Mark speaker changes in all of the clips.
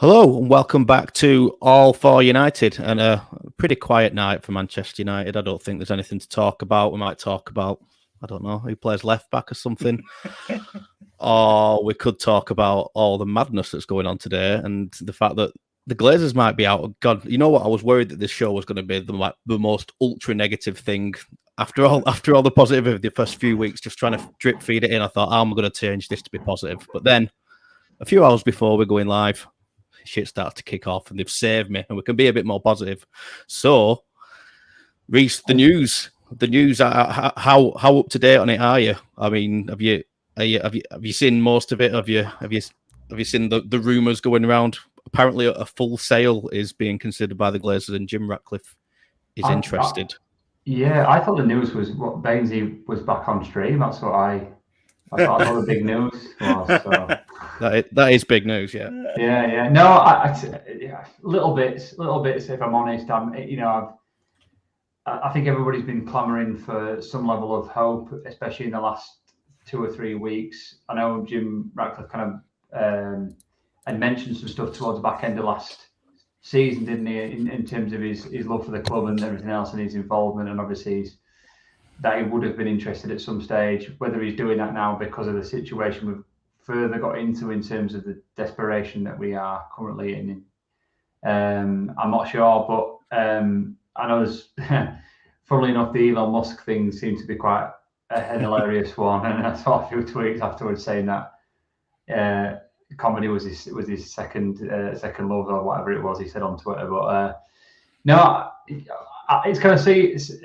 Speaker 1: Hello and welcome back to All for United, and a pretty quiet night for Manchester United. I don't think there's anything to talk about. We might talk about, I don't know, who plays left back or something. Or we could talk about all the madness that's going on today and the fact that the Glazers might be out. God, you know what? I was worried that this show was going to be the most ultra negative thing. After all the positive of the first few weeks, just trying to drip feed it in, I thought, how am I going to change this to be positive? But then, a few hours before we're going live, shit started to kick off and they've saved me and we can be a bit more positive. So, Reece, the news, how up to date on it are you? I mean, have you seen most of it? Have you seen the rumours going around? Apparently, a full sale is being considered by the Glazers and Jim Ratcliffe is interested.
Speaker 2: I thought the news was what Bainesy was back on stream. That's what I thought the big news was. So.
Speaker 1: That is big news, yeah.
Speaker 2: Yeah. No, little bits. If I'm honest, I think everybody's been clamouring for some level of hope, especially in the last 2 or 3 weeks. I know Jim Ratcliffe kind of had mentioned some stuff towards the back end of last season, didn't he? In terms of his love for the club and everything else, and his involvement, and obviously that he would have been interested at some stage. Whether he's doing that now because of the situation we've further got into in terms of the desperation that we are currently in, I'm not sure. But I know there's, funnily enough, the Elon Musk thing seems to be quite a hilarious one, and I saw a few tweets afterwards saying that comedy was his second love or whatever it was he said on Twitter. But no, it's kind of seeing is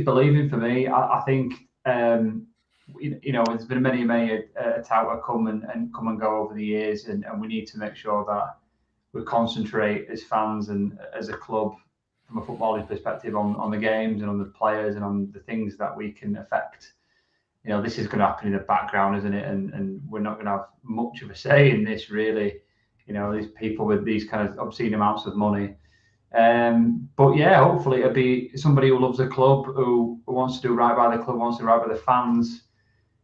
Speaker 2: believing for me. I think there's been many a touter come and go over the years, and we need to make sure that we concentrate as fans and as a club from a footballing perspective on the games and on the players and on the things that we can affect. This is going to happen in the background, isn't it? And we're not going to have much of a say in this, really. These people with these kind of obscene amounts of money. But yeah, hopefully it'll be somebody who loves the club, who wants to do right by the club, wants to do right by the fans.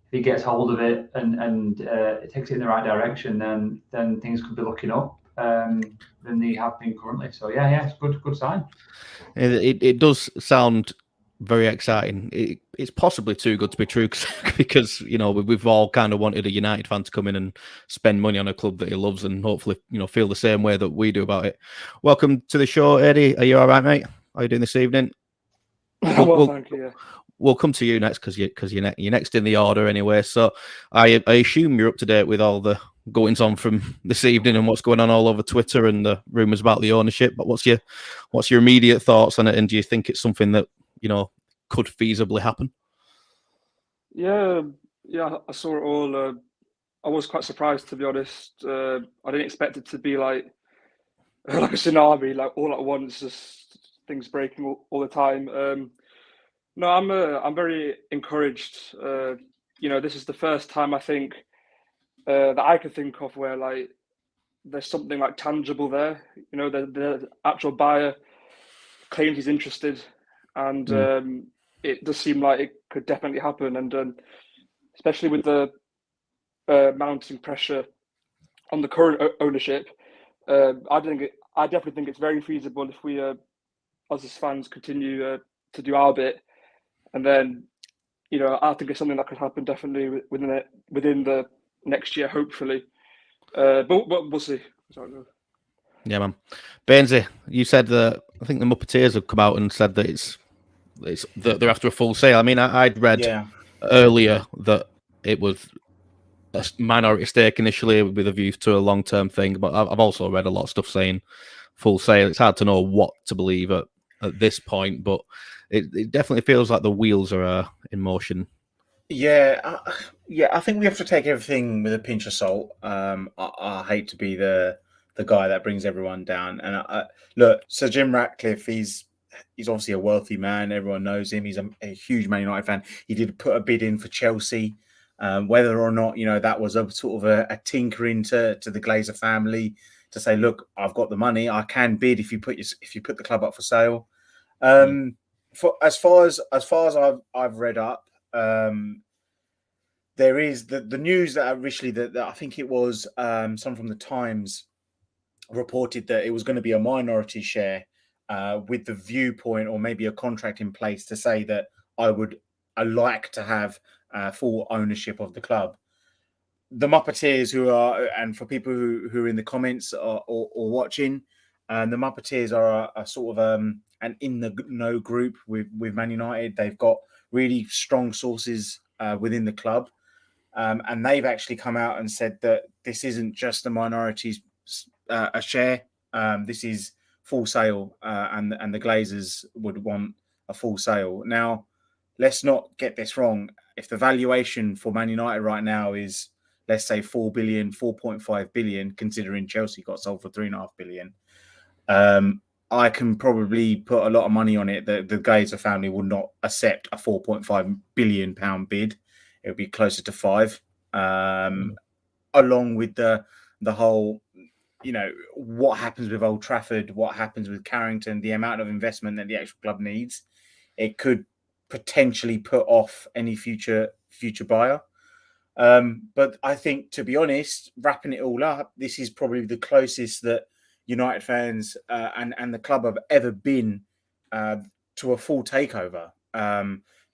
Speaker 2: If he gets hold of it and it takes it in the right direction, then things could be looking up than they have been currently. So yeah, it's good sign.
Speaker 1: It does sound very exciting. It's possibly too good to be true because we've all kind of wanted a United fan to come in and spend money on a club that he loves and hopefully feel the same way that we do about it. Welcome to the show, Eddie. Are you all right, mate? How are you doing this evening?
Speaker 3: Thank you. Yeah.
Speaker 1: We'll come to you next because you're next in the order anyway. So I assume you're up to date with all the goings on from this evening and what's going on all over Twitter and the rumours about the ownership. But what's your immediate thoughts on it? And do you think it's something that could feasibly happen?
Speaker 3: Yeah, I saw it all. I was quite surprised, to be honest. I didn't expect it to be like a tsunami, like all at once, just things breaking all the time. No, I'm very encouraged. This is the first time I think that I could think of where like there's something like tangible there. The actual buyer claims he's interested, and it does seem like it could definitely happen. And especially with the mounting pressure on the current ownership, I definitely think it's very feasible if we, us as fans, continue to do our bit. And then, I think it's something that could happen definitely within the next year, hopefully. But we'll see.
Speaker 1: Yeah, man. Bainesy, you said that I think the Muppeteers have come out and said that they're after a full sale. I mean, I'd read earlier that it was a minority stake initially with a view to a long-term thing, but I've also read a lot of stuff saying full sale. It's hard to know what to believe at this point, but it definitely feels like the wheels are in motion.
Speaker 4: Yeah, I think we have to take everything with a pinch of salt. I hate to be the guy that brings everyone down. And look, Sir Jim Ratcliffe, he's obviously a wealthy man. Everyone knows him. He's a huge Man United fan. He did put a bid in for Chelsea. Whether or not that was a sort of a tinker into the Glazer family to say, look, I've got the money. I can bid if you put the club up for sale. As far as I've read up, there is the news that originally that I think it was some from the Times reported that it was going to be a minority share with the viewpoint or maybe a contract in place to say that I like to have full ownership of the club. The Muppeteers and for people who are in the comments or watching, the Muppeteers are a sort of an in the know group with Man United. They've got really strong sources within the club. And they've actually come out and said that this isn't just the minorities a share. This is full sale, and the Glazers would want a full sale. Now, let's not get this wrong. If the valuation for Man United right now is, let's say, 4 billion, 4.5 billion, considering Chelsea got sold for 3.5 billion, I can probably put a lot of money on it that the Glazer family would not accept a 4.5 billion pound bid. It would be closer to 5, along with the whole, what happens with Old Trafford, what happens with Carrington, the amount of investment that the actual club needs. It could potentially put off any future buyer. But I think, to be honest, wrapping it all up, this is probably the closest that United fans and the club have ever been to a full takeover.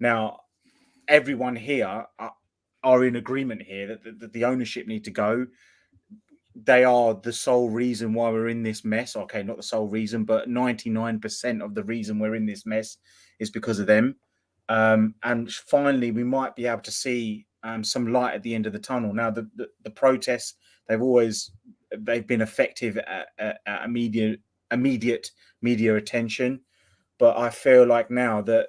Speaker 4: Now, everyone here are in agreement here that the ownership need to go. They are the sole reason why we're in this mess. Okay, not the sole reason, but 99% of the reason we're in this mess is because of them. And finally, we might be able to see some light at the end of the tunnel. Now, the protests, they've been effective at immediate media attention. But I feel like now that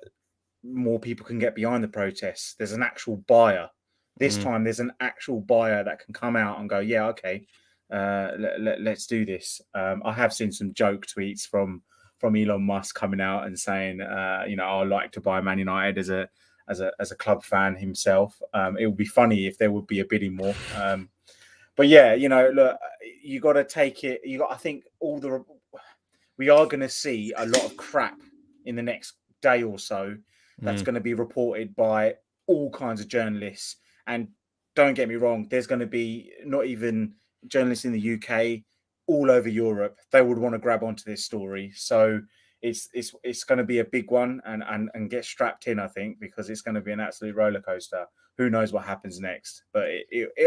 Speaker 4: more people can get behind the protests, there's an actual buyer. This time, there's an actual buyer that can come out and go, yeah, okay, let's do this. I have seen some joke tweets from Elon Musk coming out and saying, I'd like to buy Man United as a club fan himself. It would be funny if there would be a bidding war. But yeah, look, you got to take it. I think we are going to see a lot of crap in the next day or so. That's going to be reported by all kinds of journalists. And don't get me wrong, there's going to be not even journalists in the UK, all over Europe. They would want to grab onto this story. So it's going to be a big one, and get strapped in, I think, because it's going to be an absolute roller coaster. Who knows what happens next? But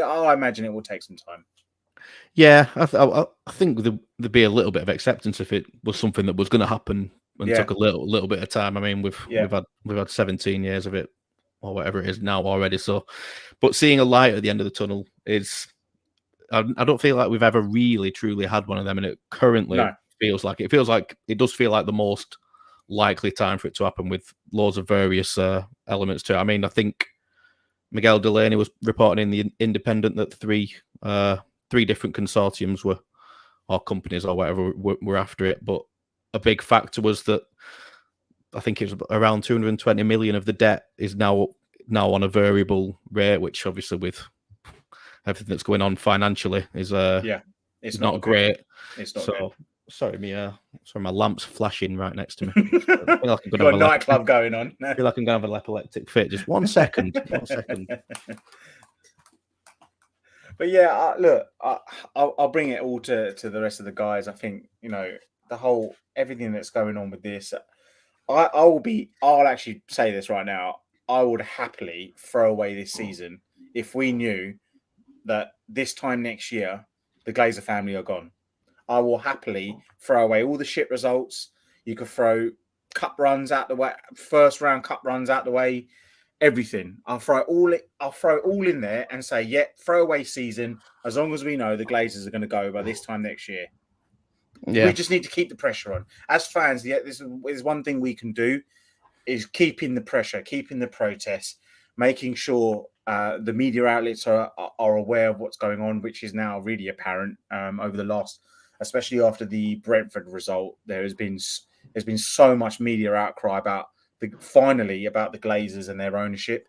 Speaker 4: I imagine it will take some time.
Speaker 1: Yeah, I think there'd be a little bit of acceptance if it was something that was going to happen and took a little bit of time. I mean, we've had 17 years of it, or whatever it is now already. So, but seeing a light at the end of the tunnel is, I don't feel like we've ever really truly had one of them, and it currently feels like it does feel like the most likely time for it to happen, with loads of various elements to it. I mean, I think Miguel Delaney was reporting in the Independent that three different consortiums or companies or whatever were after it, but a big factor was that I think it was around 220 million of the debt is now on a variable rate, which obviously with everything that's going on financially is it's not great.
Speaker 4: It's not
Speaker 1: so
Speaker 4: good.
Speaker 1: Sorry, my lamp's flashing right next to me. I feel like I'm
Speaker 4: got a nightclub going on.
Speaker 1: I feel like I'm going to have an epileptic fit. Just 1 second.
Speaker 4: But yeah, look, I'll bring it all to the rest of the guys. I think, the whole, everything that's going on with this, I'll actually say this right now. I would happily throw away this season if we knew that this time next year, the Glazer family are gone. I will happily throw away all the shit results. You could throw cup runs out the way, first round cup runs out the way, everything. I'll throw it all in there and say, yeah, throw away season, as long as we know the Glazers are going to go by this time next year. Yeah. We just need to keep the pressure on. As fans, this is one thing we can do, is keeping the pressure, keeping the protests, making sure the media outlets are aware of what's going on, which is now really apparent over the last, especially after the Brentford result. There's been so much media outcry about the Glazers and their ownership.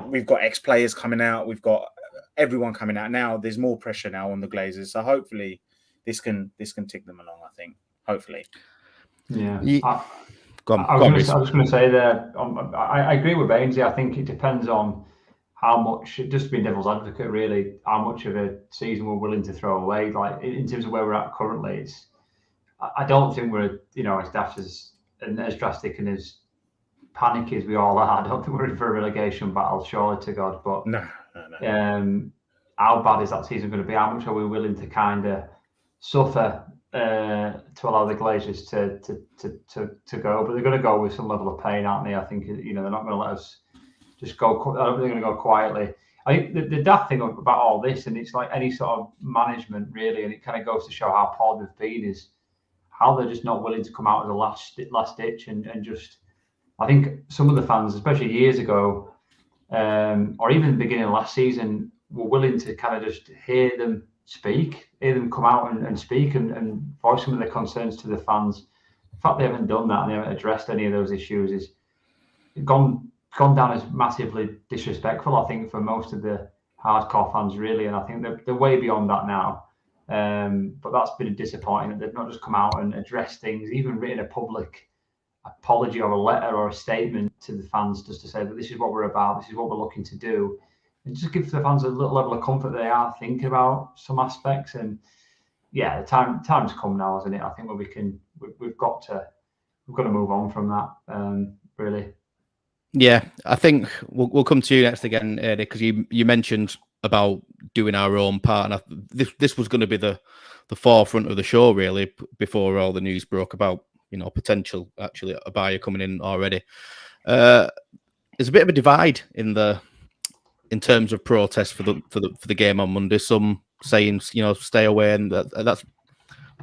Speaker 4: We've got ex-players coming out, we've got everyone coming out now. There's more pressure now on the Glazers, so hopefully this can tick them along. I think, hopefully.
Speaker 2: Yeah. I was just going to say that I agree with Bainesy. I think it depends on how much, just being devil's advocate, really, how much of a season we're willing to throw away. Like in terms of where we're at currently, I don't think we're, as daft and as drastic and as panicky as we all are. I don't think we're in for a relegation battle, surely to God. But
Speaker 4: No.
Speaker 2: how bad is that season going to be? How much are we willing to kind of suffer to allow the Glazers to go? But they're going to go with some level of pain, aren't they? I think they're not going to let us just go. I don't think they're going to go quietly. I think the daft thing about all this, and it's like any sort of management really, and it kind of goes to show how poor they've been, is how they're just not willing to come out as a last ditch and just. I think some of the fans, especially years ago, or even the beginning of last season, were willing to kind of just hear them come out and speak and voice some of their concerns to the fans. The fact they haven't done that and they haven't addressed any of those issues is gone down as massively disrespectful, I think, for most of the hardcore fans, really. And I think they're way beyond that now. But that's been disappointing that they've not just come out and addressed things, even written a public apology or a letter or a statement to the fans just to say that this is what we're about, this is what we're looking to do, and just give the fans a little level of comfort that they are thinking about some aspects. And yeah, the time's come now, hasn't it? I think we've got to move on from that, really.
Speaker 1: Yeah, I think we'll come to you next again, Eddie, because you mentioned about doing our own part, and this was going to be the forefront of the show, really, before all the news broke about potential actually a buyer coming in already. There's a bit of a divide in terms of protest for the game on Monday. Some saying stay away, and that's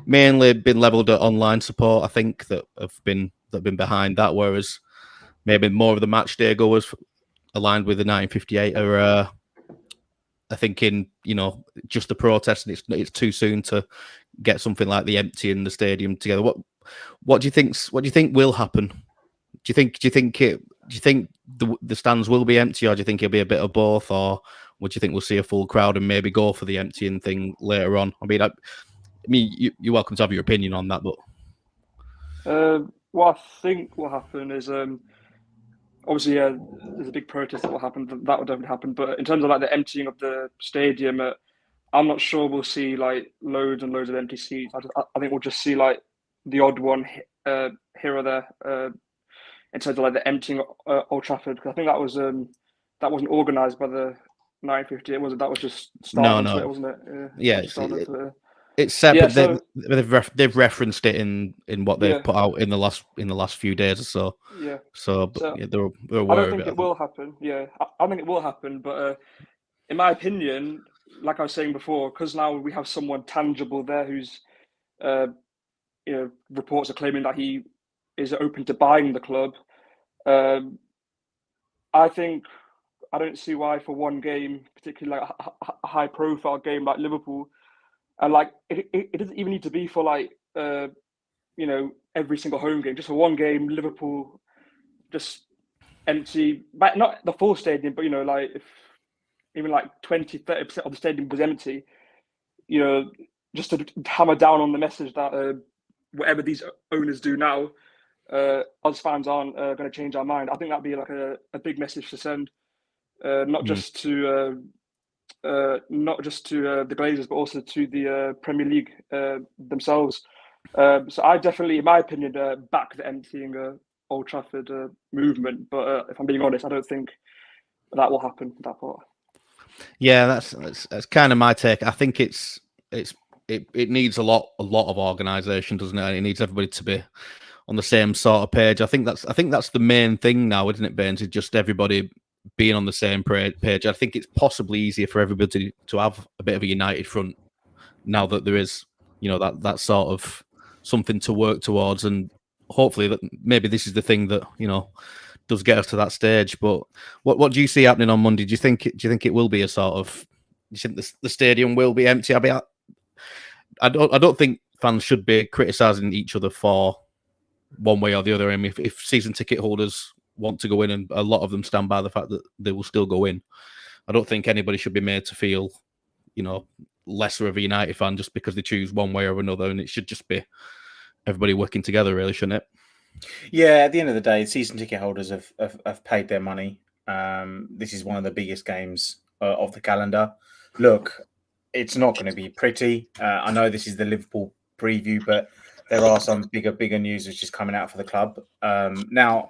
Speaker 1: mainly been levelled at online support, I think, that have been behind that, whereas maybe more of the match day goers aligned with the 1958 are thinking, just the protest, and it's too soon to get something like the emptying the stadium together. What do you think will happen? Do you think the stands will be empty, or do you think it'll be a bit of both, or would you think we'll see a full crowd and maybe go for the emptying thing later on? I mean, you're welcome to have your opinion on that, but
Speaker 3: what I think will happen is obviously there's a big protest that will happen. That will definitely happen. But in terms of like the emptying of the stadium, I'm not sure we'll see like loads and loads of empty seats. I think we'll just see like the odd one here or there in terms of like the emptying Old Trafford, because I think that wasn't organised by the 950. It wasn't. That was just started
Speaker 1: no,
Speaker 3: wasn't it?
Speaker 1: Yeah, it's separate.
Speaker 3: Yeah,
Speaker 1: they've referenced it in what they've put out in the last few days or so.
Speaker 3: Yeah.
Speaker 1: They're aware
Speaker 3: I don't
Speaker 1: of
Speaker 3: think it will happen. Yeah, I think it will happen, but in my opinion, like I was saying before, because now we have someone tangible there who's, reports are claiming that he is open to buying the club. I don't see why for one game, particularly like a high-profile game like Liverpool, and like it doesn't even need to be for like every single home game. Just for one game, Liverpool just empty, not the full stadium, but like if even like 20-30% of the stadium was empty, just to hammer down on the message that whatever these owners do now, us fans aren't going to change our mind. I think that'd be like a big message to send, not just to the Glazers, but also to the Premier League themselves. So I definitely, in my opinion, back the emptying Old Trafford movement. But if I'm being honest, I don't think that will happen. That part.
Speaker 1: Yeah, that's kind of my take. I think it needs a lot of organisation, doesn't it? And it needs everybody to be on the same sort of page. I think that's the main thing now, isn't it, Baines? Is just everybody being on the same page. I think it's possibly easier for everybody to have a bit of a united front now that there is, that sort of something to work towards, and hopefully that maybe this is the thing that does get us to that stage. But what do you see happening on Monday? Do you think it will be a sort of? Do you think the stadium will be empty? I don't think fans should be criticising each other for one way or the other. I mean, if season ticket holders want to go in, and a lot of them stand by the fact that they will still go in, I don't think anybody should be made to feel, lesser of a United fan just because they choose one way or another. And it should just be everybody working together, really, shouldn't it?
Speaker 4: Yeah, at the end of the day, season ticket holders have paid their money. This is one of the biggest games of the calendar. Look, it's not going to be pretty. I know this is the Liverpool preview, but there are some bigger news which is coming out for the club. Now,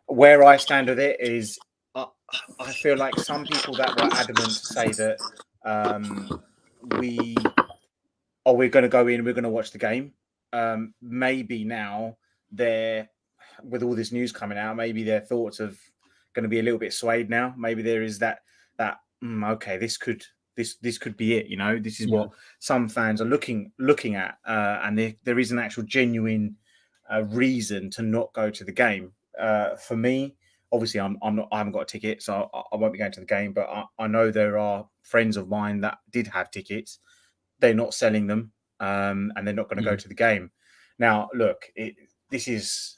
Speaker 4: where I stand with it is, I feel like some people that were adamant to say that we're going to go in, we're going to watch the game. Maybe now they're, with all this news coming out, maybe their thoughts are going to be a little bit swayed now. Maybe there is that okay, this could be it. You know, this is what some fans are looking at, and there is an actual genuine reason to not go to the game. For me, obviously, I haven't got a ticket, so I won't be going to the game. But I know there are friends of mine that did have tickets. They're not selling them, and they're not going to go to the game. Now, look, there's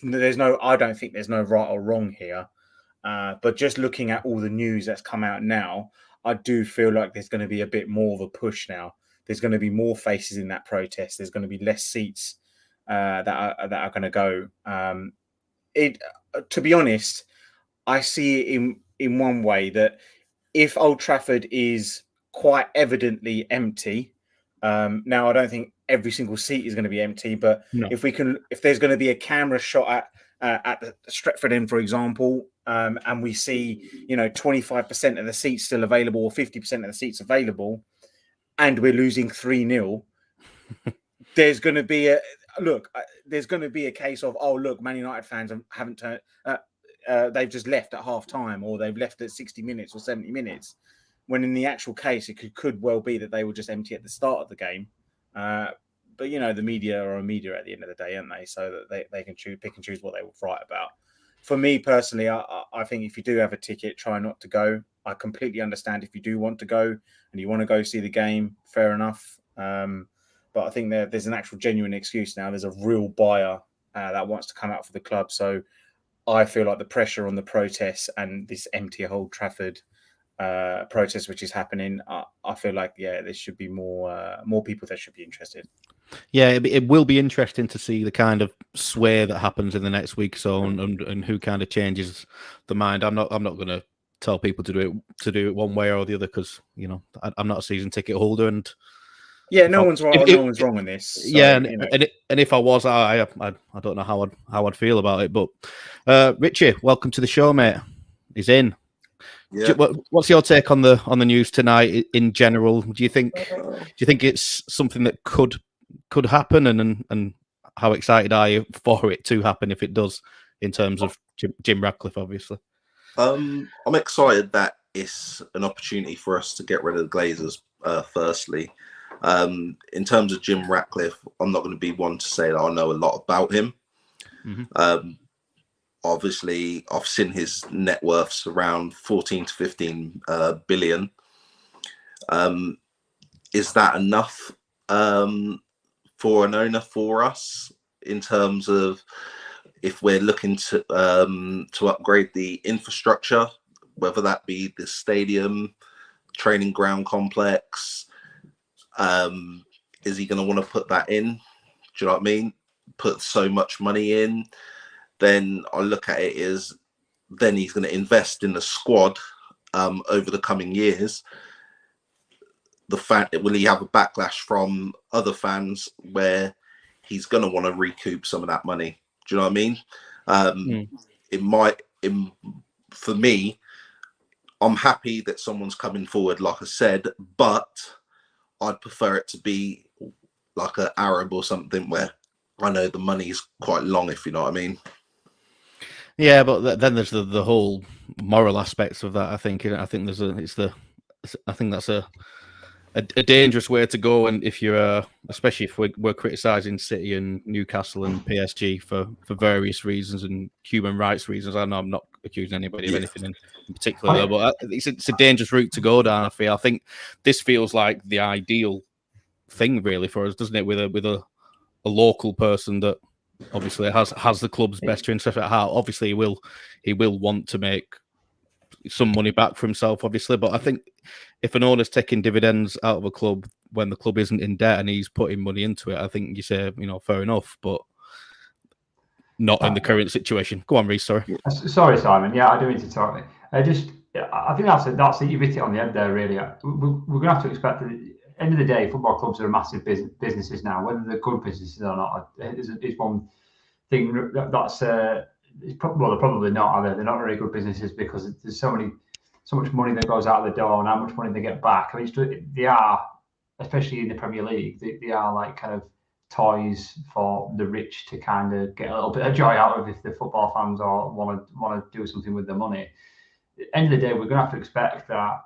Speaker 4: no, I don't think there's no right or wrong here. But just looking at all the news that's come out now, I do feel like there's going to be a bit more of a push now. There's going to be more faces in that protest. There's going to be less seats that are going to go. To be honest, I see it in one way, that if Old Trafford is quite evidently empty, now I don't think every single seat is going to be empty, but if there's going to be a camera shot at the Stretford end, for example, and we see 25% of the seats still available or 50% of the seats available, and we're losing 3-0, there's going to be a case of, oh look, Man United fans haven't turned, they've just left at half time, or they've left at 60 minutes or 70 minutes, when in the actual case it could well be that they were just empty at the start of the game. But the media are a media at the end of the day, aren't they? So that they can pick and choose what they will write about. For me personally, I think if you do have a ticket, try not to go. I completely understand if you do want to go and you want to go see the game, fair enough. But I think there's an actual genuine excuse now. There's a real buyer that wants to come out for the club. So I feel like the pressure on the protests and this empty Old Trafford protest which is happening, I feel like there should be more people that should be interested.
Speaker 1: Yeah, it will be interesting to see the kind of sway that happens in the next week or so, and who kind of changes the mind. I'm not going to tell people to do it one way or the other, because I'm not a season ticket holder, and
Speaker 4: no one's right, no one's wrong in this. So,
Speaker 1: and if I was, I don't know how I'd feel about it. But Richie, welcome to the show, mate. He's in.
Speaker 5: Yeah.
Speaker 1: What's your take on the news tonight in general? Do you think it's something that could happen, and how excited are you for it to happen if it does, in terms of Jim Ratcliffe, obviously?
Speaker 5: I'm excited that it's an opportunity for us to get rid of the Glazers, firstly. In terms of Jim Ratcliffe, I'm not going to be one to say that I know a lot about him. Mm-hmm. Obviously, I've seen his net worth's around 14 to 15 billion. Is that enough for an owner for us, in terms of if we're looking to upgrade the infrastructure, whether that be the stadium, training ground complex? Is he going to want to put that in? Do you know what I mean? Put so much money in? Then I look at it as, then he's going to invest in the squad over the coming years. The fact that, will he have a backlash from other fans where he's going to want to recoup some of that money? Do you know what I mean? It might, for me, I'm happy that someone's coming forward, like I said, but I'd prefer it to be like an Arab or something, where I know the money's quite long, if you know what I mean.
Speaker 1: Yeah, but then there's the whole moral aspects of that. I think I think that's a dangerous way to go. And if you're, especially if we're criticising City and Newcastle and PSG for various reasons and human rights reasons, I know I'm not accusing anybody of anything in particular, but it's a dangerous route to go down. I think this feels like the ideal thing, really, for us, doesn't it? With a local person that obviously has the club's best interest at heart. Obviously, he will want to make some money back for himself, obviously. But I think if an owner's taking dividends out of a club when the club isn't in debt and he's putting money into it, I think you say, fair enough. But not in the current situation. Go on, Reece. Sorry.
Speaker 2: Sorry, Simon. Yeah, I do need to talk. I think that's it. You hit it on the head there. Really, we're going to have to expect that. At the end of the day, football clubs are massive businesses now. Whether they're good businesses or not is one thing that's. They're probably not, are they? They're not very good businesses because there's so much money that goes out the door and how much money they get back. I mean, they are, especially in the Premier League, they are like kind of toys for the rich to kind of get a little bit of joy out of if the football fans or want to do something with their money. At the end of the day, we're going to have to expect that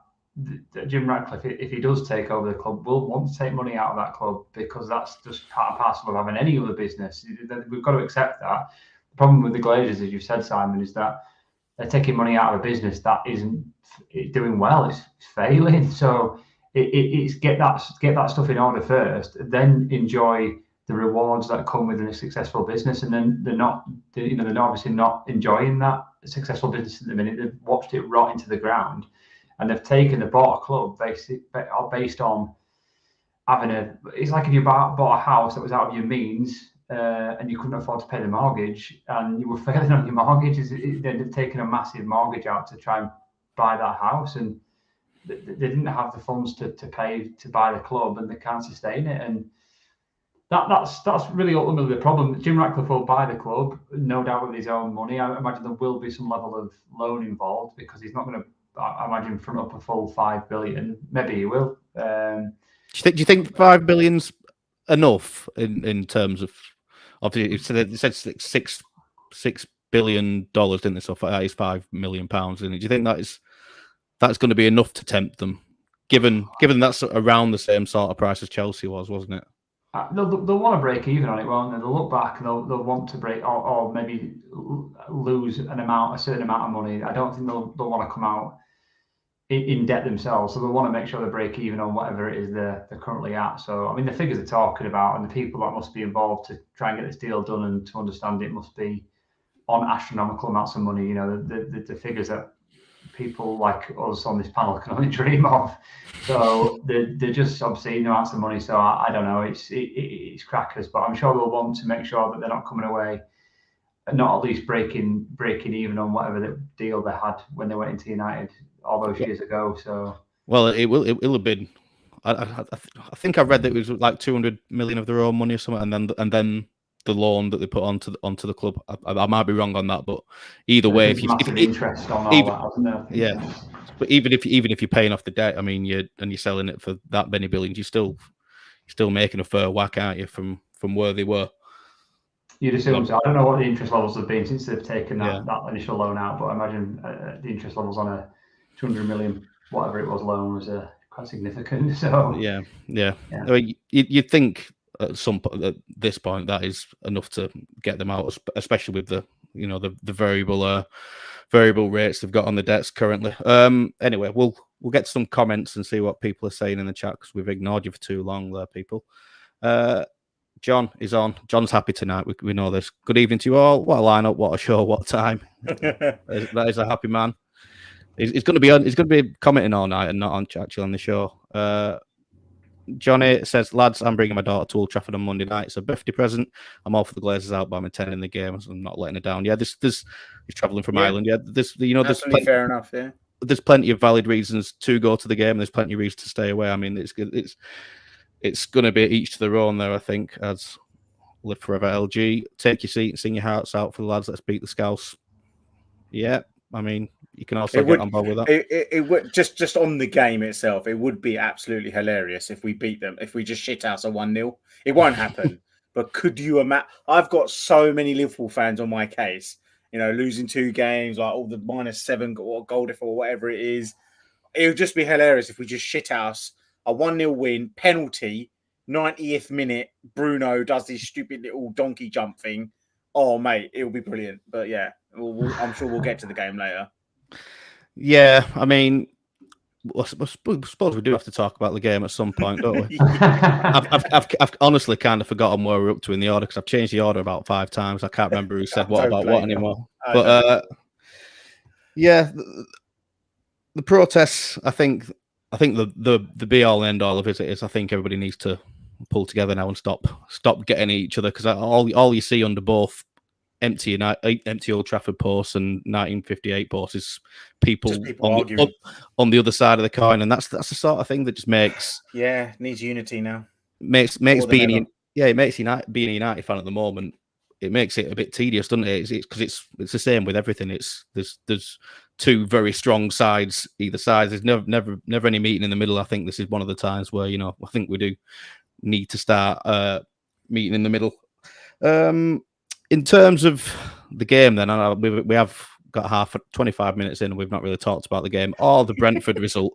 Speaker 2: Jim Ratcliffe, if he does take over the club, will want to take money out of that club because that's just part and parcel of having any other business. We've got to accept that. The problem with the Glazers, as you've said, Simon, is that they're taking money out of a business that isn't doing well. It's failing. So it's get that stuff in order first, then enjoy the rewards that come with a successful business. And then they're obviously not enjoying that successful business at the minute. They've watched it rot into the ground, and they've bought a club based on having it's like if you bought a house that was out of your means. And you couldn't afford to pay the mortgage, and you were failing on your mortgage. They ended up taking a massive mortgage out to try and buy that house, and they didn't have the funds to pay to buy the club, and they can't sustain it. And that's really ultimately the problem. Jim Ratcliffe will buy the club, no doubt, with his own money. I imagine there will be some level of loan involved because he's not going to, I imagine, front up a full 5 billion. Maybe he will.
Speaker 1: Do you think 5 billion's enough in terms of? Obviously, it said $6 billion, didn't they? So that is £5 million. Do you think that's going to be enough to tempt them, given that's around the same sort of price as Chelsea wasn't it?
Speaker 2: They'll want to break even on it, won't they? They'll look back and they'll want to break or maybe lose a certain amount of money. I don't think they'll want to come out in debt themselves, so they want to make sure they break even on whatever it is they're currently at. So I mean, the figures they're talking about and the people that must be involved to try and get this deal done and to understand it must be on astronomical amounts of money. You know, the figures that people like us on this panel can only dream of. So they're just obscene amounts of money. So I don't know, it's crackers, but I'm sure they'll want to make sure that they're not coming away not at least breaking even on whatever the deal they had when they went into United all those years ago. So
Speaker 1: well, it'll have been. I think I read that it was like 200 million of their own money or something, and then the loan that they put onto the club. I might be wrong on that, but either way, if
Speaker 2: interest on all that, hasn't there?
Speaker 1: Yeah, but even if you're paying off the debt, I mean, you're selling it for that many billions, you're still making a fair whack, aren't you, from where they were?
Speaker 2: You'd assume so. I don't know what the interest levels have been since they've taken that initial loan out, but I imagine the interest levels on a 200 million, whatever it was, loan was quite significant. So
Speaker 1: yeah. I mean, you'd think at this point that is enough to get them out, especially with the variable rates they've got on the debts currently. Anyway, we'll get some comments and see what people are saying in the chat because we've ignored you for too long there, people. John is on. John's happy tonight. We know this. Good evening to you all. What a lineup! What a show! What time! That is a happy man. He's going to be on. He's going to be commenting all night and not on actually on the show. Johnny says, "Lads, I'm bringing my daughter to Old Trafford on Monday night. It's a birthday present. I'm all for the Glazers out, but I'm attending the game. So I'm not letting her down." Yeah, he's travelling from Ireland. Yeah, there's
Speaker 4: fair enough. Yeah,
Speaker 1: there's plenty of valid reasons to go to the game. And there's plenty of reasons to stay away. I mean, it's going to be each to their own there, I think, as Live Forever LG. Take your seat and sing your hearts out for the lads. Let's beat the Scouse. Yeah, I mean, you can also get on board with that.
Speaker 4: It would just on the game itself, it would be absolutely hilarious if we beat them, if we just shit house a 1-0. It won't happen. But could you imagine? I've got so many Liverpool fans on my case, losing 2 games, like all the -7 or goal difference or whatever it is. It would just be hilarious if we just shit house a 1-0 win, penalty, 90th minute, Bruno does this stupid little donkey jump thing. Oh, mate, it'll be brilliant. But yeah, I'm sure we'll get to the game later.
Speaker 1: Yeah, I mean, I suppose we do have to talk about the game at some point, don't we? I've honestly kind of forgotten where we're up to in the order because I've changed the order about 5 times. I can't remember who said what about what anymore. But yeah, the protests, I think the be all and end all of it is I think everybody needs to pull together now and stop getting at each other because all you see under both empty Old Trafford posts and 1958 posts is people, on the other side of the coin, and that's the sort of thing that just makes
Speaker 4: needs unity now.
Speaker 1: Makes being it makes being a United fan at the moment, it makes it a bit tedious, doesn't it? It's because it's the same with everything. There's two very strong sides either side. There's never any meeting in the middle. I think this is one of the times where I think we do need to start meeting in the middle. In terms of the game, then we have got 25 minutes in, and we've not really talked about the game or the Brentford result,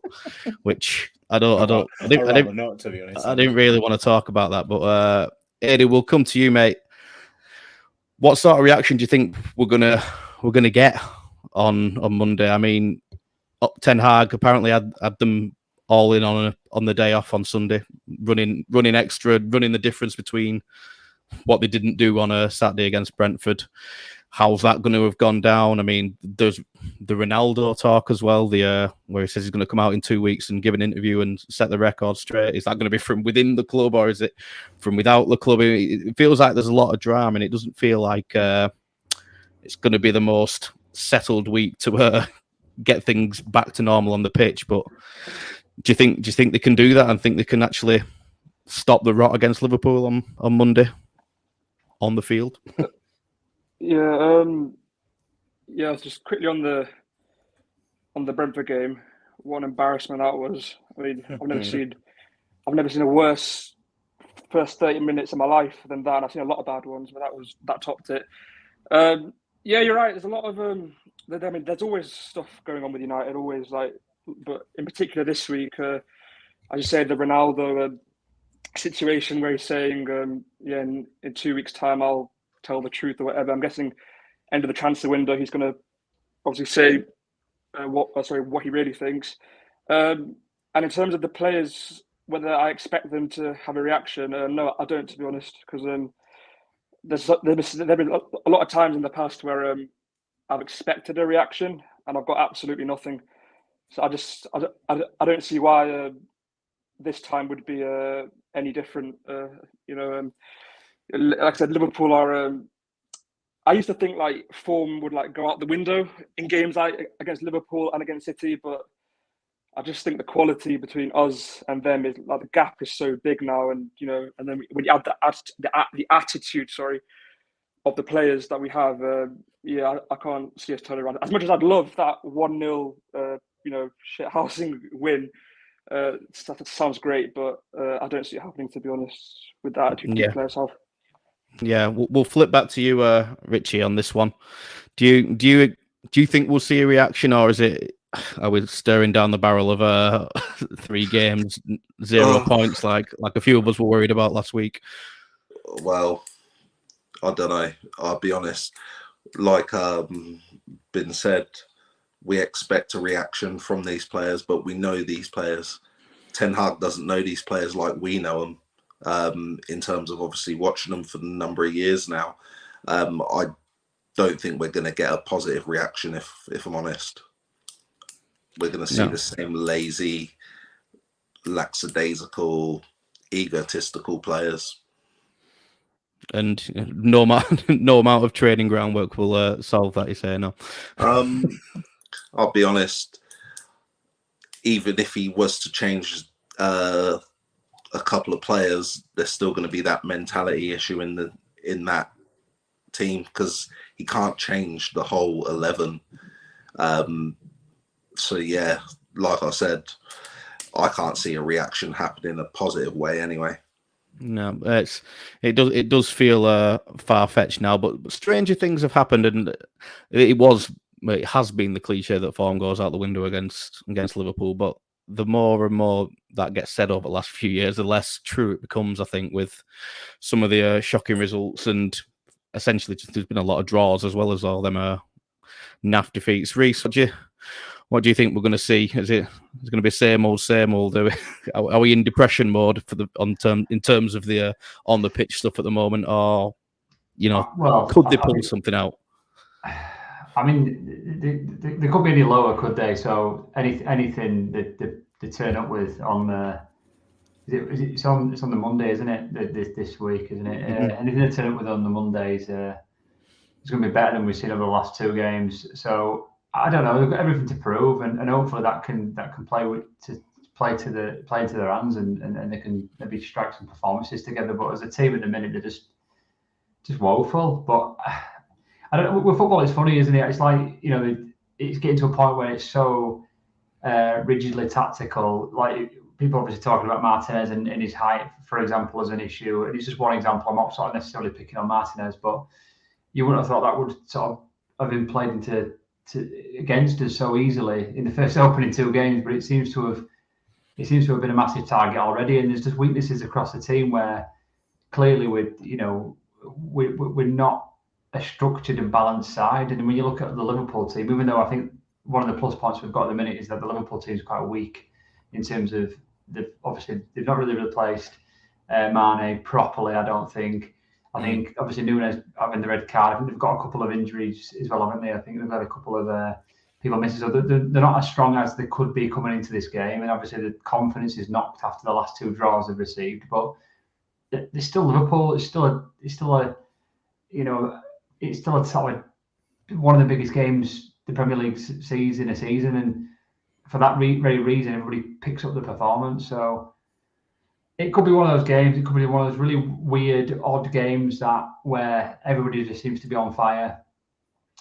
Speaker 1: which I didn't really want to talk about that. But Eddie, we'll come to you, mate. What sort of reaction do you think we're gonna get on Monday? I mean, Ten Hag apparently had them all in on the day off on Sunday, running extra, running the difference between what they didn't do on a Saturday against Brentford. How's that going to have gone down? I mean, there's the Ronaldo talk as well, where he says he's going to come out in 2 weeks and give an interview and set the record straight. Is that going to be from within the club, or is it from without the club? It feels like there's a lot of drama, and it doesn't feel like it's going to be the most settled week to get things back to normal on the pitch. But do you think they can do that, and think they can actually stop the rot against Liverpool on Monday on the field?
Speaker 3: Just quickly on the Brentford game, what an embarrassment that was. I mean, I've never seen a worse first 30 minutes of my life than that. And I've seen a lot of bad ones, but that topped it. You're right. There's a lot of there's always stuff going on with United, always, but in particular this week, as you said, the Ronaldo situation where he's saying, in 2 weeks' time I'll tell the truth or whatever. I'm guessing end of the transfer window he's going to obviously say what he really thinks. And in terms of the players, whether I expect them to have a reaction, no, I don't, to be honest, because there's been a lot of times in the past where I've expected a reaction and I've got absolutely nothing. So I don't see why this time would be any different. Like I said, Liverpool are. I used to think form would go out the window in games against Liverpool and against City, but I just think the quality between us and them is the gap is so big now, and and then when you add the attitude, of the players that we have, I can't see us turning around. As much as I'd love that 1-0, shithousing win. That sounds great, but I don't see it happening, to be honest, with the attitude the players have.
Speaker 1: Yeah, we'll flip back to you, Richie, on this one. Do you think we'll see a reaction, or are we staring down the barrel of 3 games, 0 points, like a few of us were worried about last week?
Speaker 5: Well, I don't know. I'll be honest. Like been said, we expect a reaction from these players, but we know these players. Ten Hag doesn't know these players like we know them. In terms of obviously watching them for a number of years now, I don't think we're going to get a positive reaction. If I'm honest, we're going to see the same lazy, lackadaisical, egotistical players.
Speaker 1: And no amount of training groundwork will solve that. You say no?
Speaker 5: I'll be honest. Even if he was to change a couple of players, there's still going to be that mentality issue in that team, because he can't change the whole 11. So yeah, like I said, I can't see a reaction happening in a positive way anyway.
Speaker 1: No, it does feel far-fetched now, but stranger things have happened, and it has been the cliche that form goes out the window against Liverpool, but the more and more that gets said over the last few years, the less true it becomes, I think, with some of the shocking results, and essentially there's been a lot of draws as well as all them naff defeats. Reece, what do you think we're going to see? Is it going to be same old? Are we in depression mode in terms of the on the pitch stuff at the moment, or could they pull something out?
Speaker 2: I mean, they could be any lower, could they? So anything that they turn up with on it's on the Monday, isn't it? This week, isn't it? Anything they turn up with on the Monday is is going to be better than we've seen over the last 2 games. So I don't know. They've got everything to prove, and hopefully that can play to their hands, and they can maybe strike some performances together. But as a team at the minute, they're just woeful. But I don't know. With football, it's funny, isn't it? It's like, you know, it's getting to a point where it's so rigidly tactical. Like, people obviously talking about Martinez and his height, for example, as an issue. And it's just one example. I'm not sort of necessarily picking on Martinez, but you wouldn't have thought that would sort of have been played against us so easily in the first opening 2 games. But it seems to have been a massive target already. And there's just weaknesses across the team where clearly we're not a structured and balanced side. And when you look at the Liverpool team, even though I think one of the plus points we've got at the minute is that the Liverpool team is quite weak in terms of they've not really replaced Mane properly, I don't think. I think obviously Nunes having the red card, I think they've got a couple of injuries as well, haven't they? I think they've had a couple of people missing, so they're not as strong as they could be coming into this game. And obviously the confidence is knocked after the last 2 draws they've received. But it's still Liverpool. It's still a sort of one of the biggest games the Premier League sees in a season, and for that very reason, everybody picks up the performance. So it could be one of those games. It could be one of those really weird, odd games where everybody just seems to be on fire.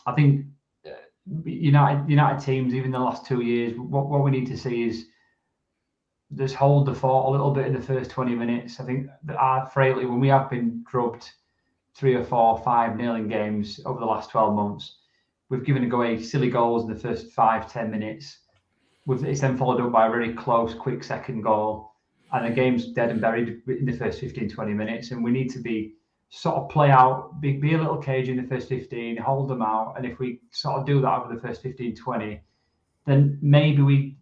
Speaker 2: I think United teams, even the last 2 years, what we need to see is just hold the fort a little bit in the first 20 minutes. I think that frailty, when we have been drubbed 3 or 4, 5-0 in games over the last 12 months, we've given away silly goals in the first 5-10 minutes. It's then followed up by a really close, quick second goal, and the game's dead and buried in the first 15-20 minutes. And we need to be sort of play out, be a little cagey in the first 15, hold them out. And if we sort of do that over the first 15-20, then maybe we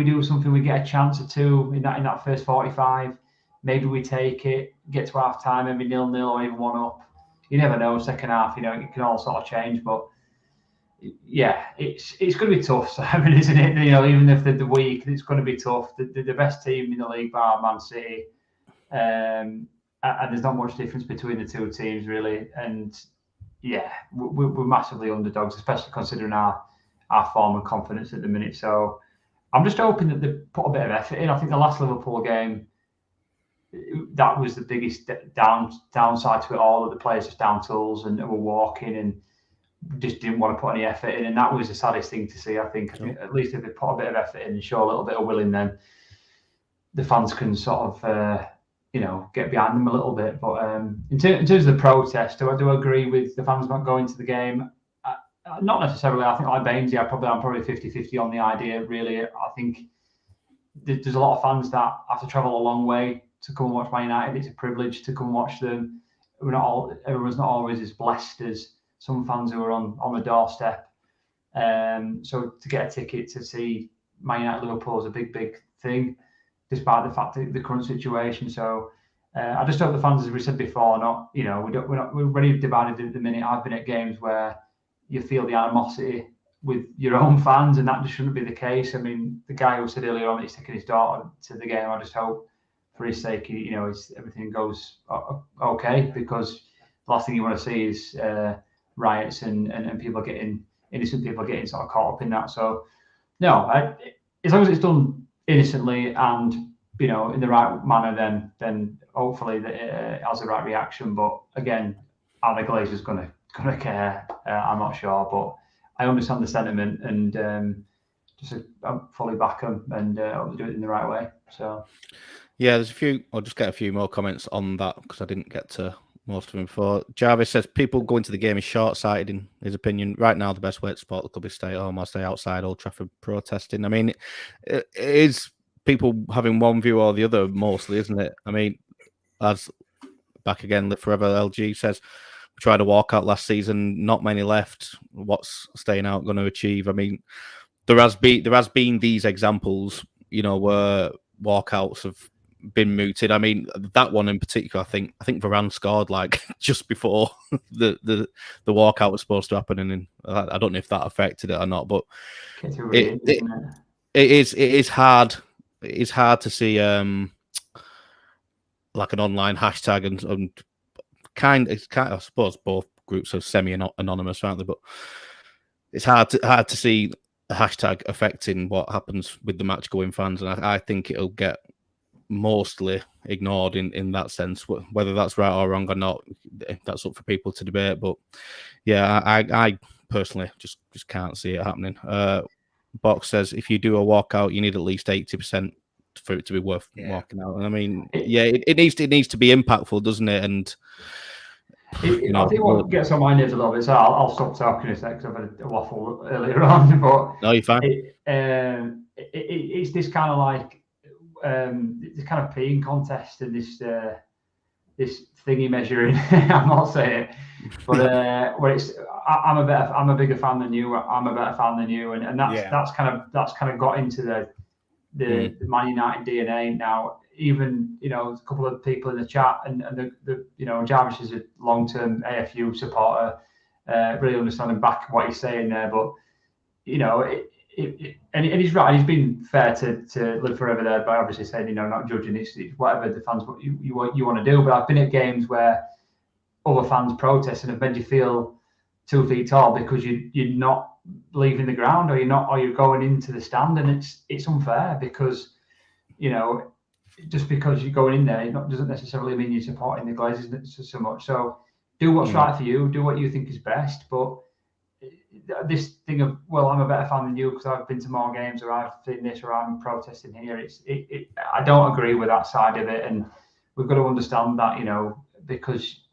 Speaker 2: do something. We get a chance or 2 in that first 45. Maybe we take it, get to half time, maybe 0-0 or even 1 up. You never know. Second half, it can all sort of change. But yeah, it's going to be tough, Simon, isn't it? Even if they're weak, it's going to be tough. The best team in the league, bar Man City, and there's not much difference between the 2 teams really. And yeah, we're massively underdogs, especially considering our form and confidence at the minute. So I'm just hoping that they put a bit of effort in. I think the last Liverpool game, that was the biggest downside to it all, that the players just down tools and were walking and just didn't want to put any effort in. And that was the saddest thing to see, I think. At least if they put a bit of effort in and show a little bit of willing, then the fans can sort of get behind them a little bit. But in terms of the protest, do I agree with the fans not going to the game? Not necessarily. I think like Bainesy, I'm probably 50-50 on the idea, really. I think there's a lot of fans that have to travel a long way to come and watch Man United. It's a privilege to come and watch them. Everyone's not always as blessed as some fans who are on the doorstep. So to get a ticket to see Man United Liverpool is a big thing, despite the fact that the current situation. So I just hope the fans, as we said before, we're really divided at the minute. I've been at games where you feel the animosity with your own fans, and that just shouldn't be the case. I mean, the guy who said earlier on he's taking his daughter to the game, I just hope for his sake, everything goes okay, because the last thing you want to see is riots and innocent people getting sort of caught up in that. So no, as long as it's done innocently and in the right manner, then hopefully it has the right reaction. But again, are the Glazers gonna care? I'm not sure, but I understand the sentiment, and I fully back them, and hope they do it in the right way. So
Speaker 1: yeah, there's a few. I'll just get a few more comments on that because I didn't get to most of them before. Jarvis says people going to the game is short-sighted in his opinion. Right now, the best way to support the club is stay at home or stay outside Old Trafford protesting. I mean, it is people having one view or the other mostly, isn't it? I mean, as back again, Live Forever LG says, we tried to walk out last season, not many left. What's staying out going to achieve? I mean, there has been these examples, where walkouts have been mooted. I mean, that one in particular, I think Varane scored like just before the walkout was supposed to happen, and I don't know if that affected it or not, but it is hard. It's hard to see like an online hashtag and I suppose both groups are semi-anonymous, aren't they? But it's hard to see a hashtag affecting what happens with the match-going fans, and I think it'll get mostly ignored in that sense. Whether that's right or wrong or not, that's up for people to debate. But yeah, I personally just can't see it happening. Box says if you do a walkout, you need at least 80% for it to be worth walking out. And I mean, it needs to be impactful, doesn't it? And
Speaker 2: I think what gets on my nerves a little bit, so I'll stop talking a sec because I've had a waffle earlier on. But
Speaker 1: no, you're fine.
Speaker 2: It's this kind of like this kind of peeing contest and this thingy measuring. I'm not saying it, but where it's I'm a bigger fan than you. I'm a better fan than you, and that's kind of got into the Man United DNA now. Even a couple of people in the chat, and the Jarvis is a long-term AFU supporter. Really understanding back what he's saying there, but and he's right. He's been fair to live forever there by obviously saying not judging. It's whatever the fans what you want to do. But I've been at games where other fans protest and have made you feel 2 feet tall because you're not leaving the ground or you're going into the stand, and it's unfair because just because you're going in there doesn't necessarily mean you're supporting the Glazers so much. So do what's right for you, do what you think is best. But this thing of, well, I'm a better fan than you because I've been to more games, or I've seen this, or I'm protesting here. I don't agree with that side of it, and we've got to understand that because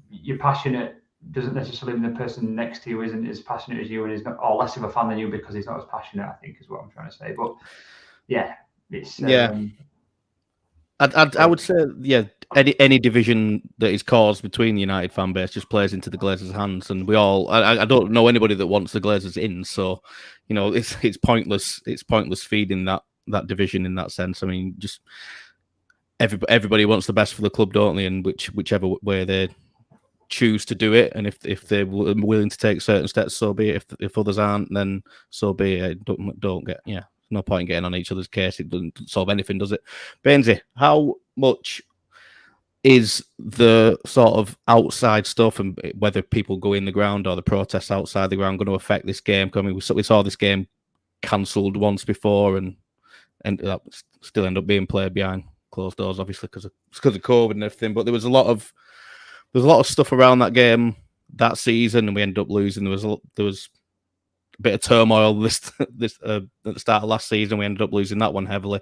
Speaker 2: you're passionate doesn't necessarily mean the person next to you isn't as passionate as you and is not, or less of a fan than you because he's not as passionate, I think is what I'm trying to say. But yeah, it's
Speaker 1: I would say any division that is caused between the United fan base just plays into the Glazers' hands, and we all I don't know anybody that wants the Glazers in, so it's pointless. It's pointless feeding that division in that sense. I mean, just everybody wants the best for the club, don't they? And whichever way they choose to do it, and if they're willing to take certain steps, so be it. If others aren't, then so be it. Don't get no point in getting on each other's case. It doesn't solve anything, does it? Bainsy, how much is the sort of outside stuff and whether people go in the ground or the protests outside the ground going to affect this game? I mean, we saw this game cancelled once before, and that still end up being played behind closed doors, obviously because of COVID and everything. But there was a lot of stuff around that game that season, and we ended up losing. There was a bit of turmoil this at the start of last season. We ended up losing that one heavily.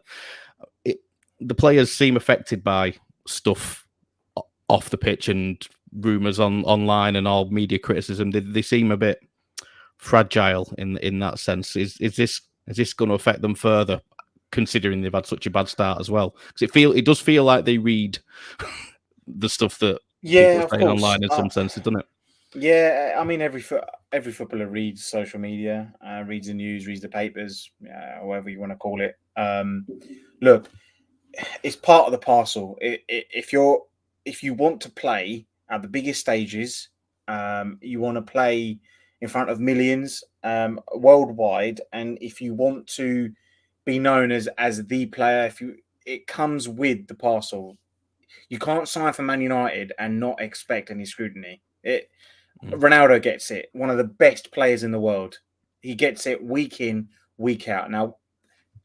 Speaker 1: The players seem affected by stuff off the pitch and rumours online and all media criticism. They seem a bit fragile in that sense. Is this going to affect them further, considering they've had such a bad start as well? Because it does feel like they read the stuff that people are saying online in some senses, doesn't it?
Speaker 4: Yeah, I mean, every footballer reads social media, reads the news, reads the papers, whatever you want to call it. Look, it's part of the parcel. If you want to play at the biggest stages, you want to play in front of millions worldwide, and if you want to be known as the player, it comes with the parcel. You can't sign for Man United and not expect any scrutiny. Ronaldo gets it. One of the best players in the world. He gets it week in, week out. Now,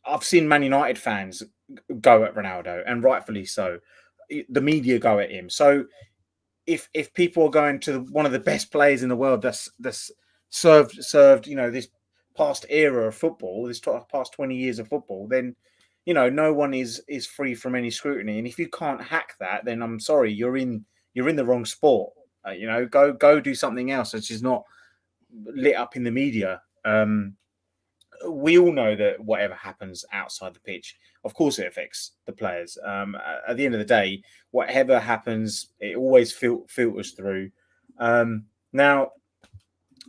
Speaker 4: I've seen Man United fans go at Ronaldo, and rightfully so. The media go at him. So, if people are going to one of the best players in the world that's served, this past era of football, this past 20 years of football, then no one is free from any scrutiny. And if you can't hack that, then I'm sorry, you're in the wrong sport. Go do something else which is not lit up in the media. We all know that whatever happens outside the pitch, of course, it affects the players. At the end of the day, whatever happens, it always filters through. Now,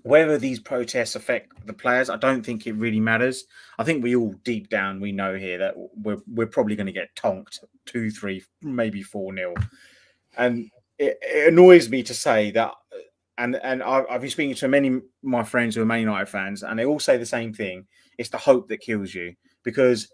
Speaker 4: whether these protests affect the players, I don't think it really matters. I think we all deep down we know here that we're probably going to get tonked 2-3, maybe 4-0, and it annoys me to say that. And I've been speaking to many of my friends who are Man United fans, and they all say the same thing. It's the hope that kills you. Because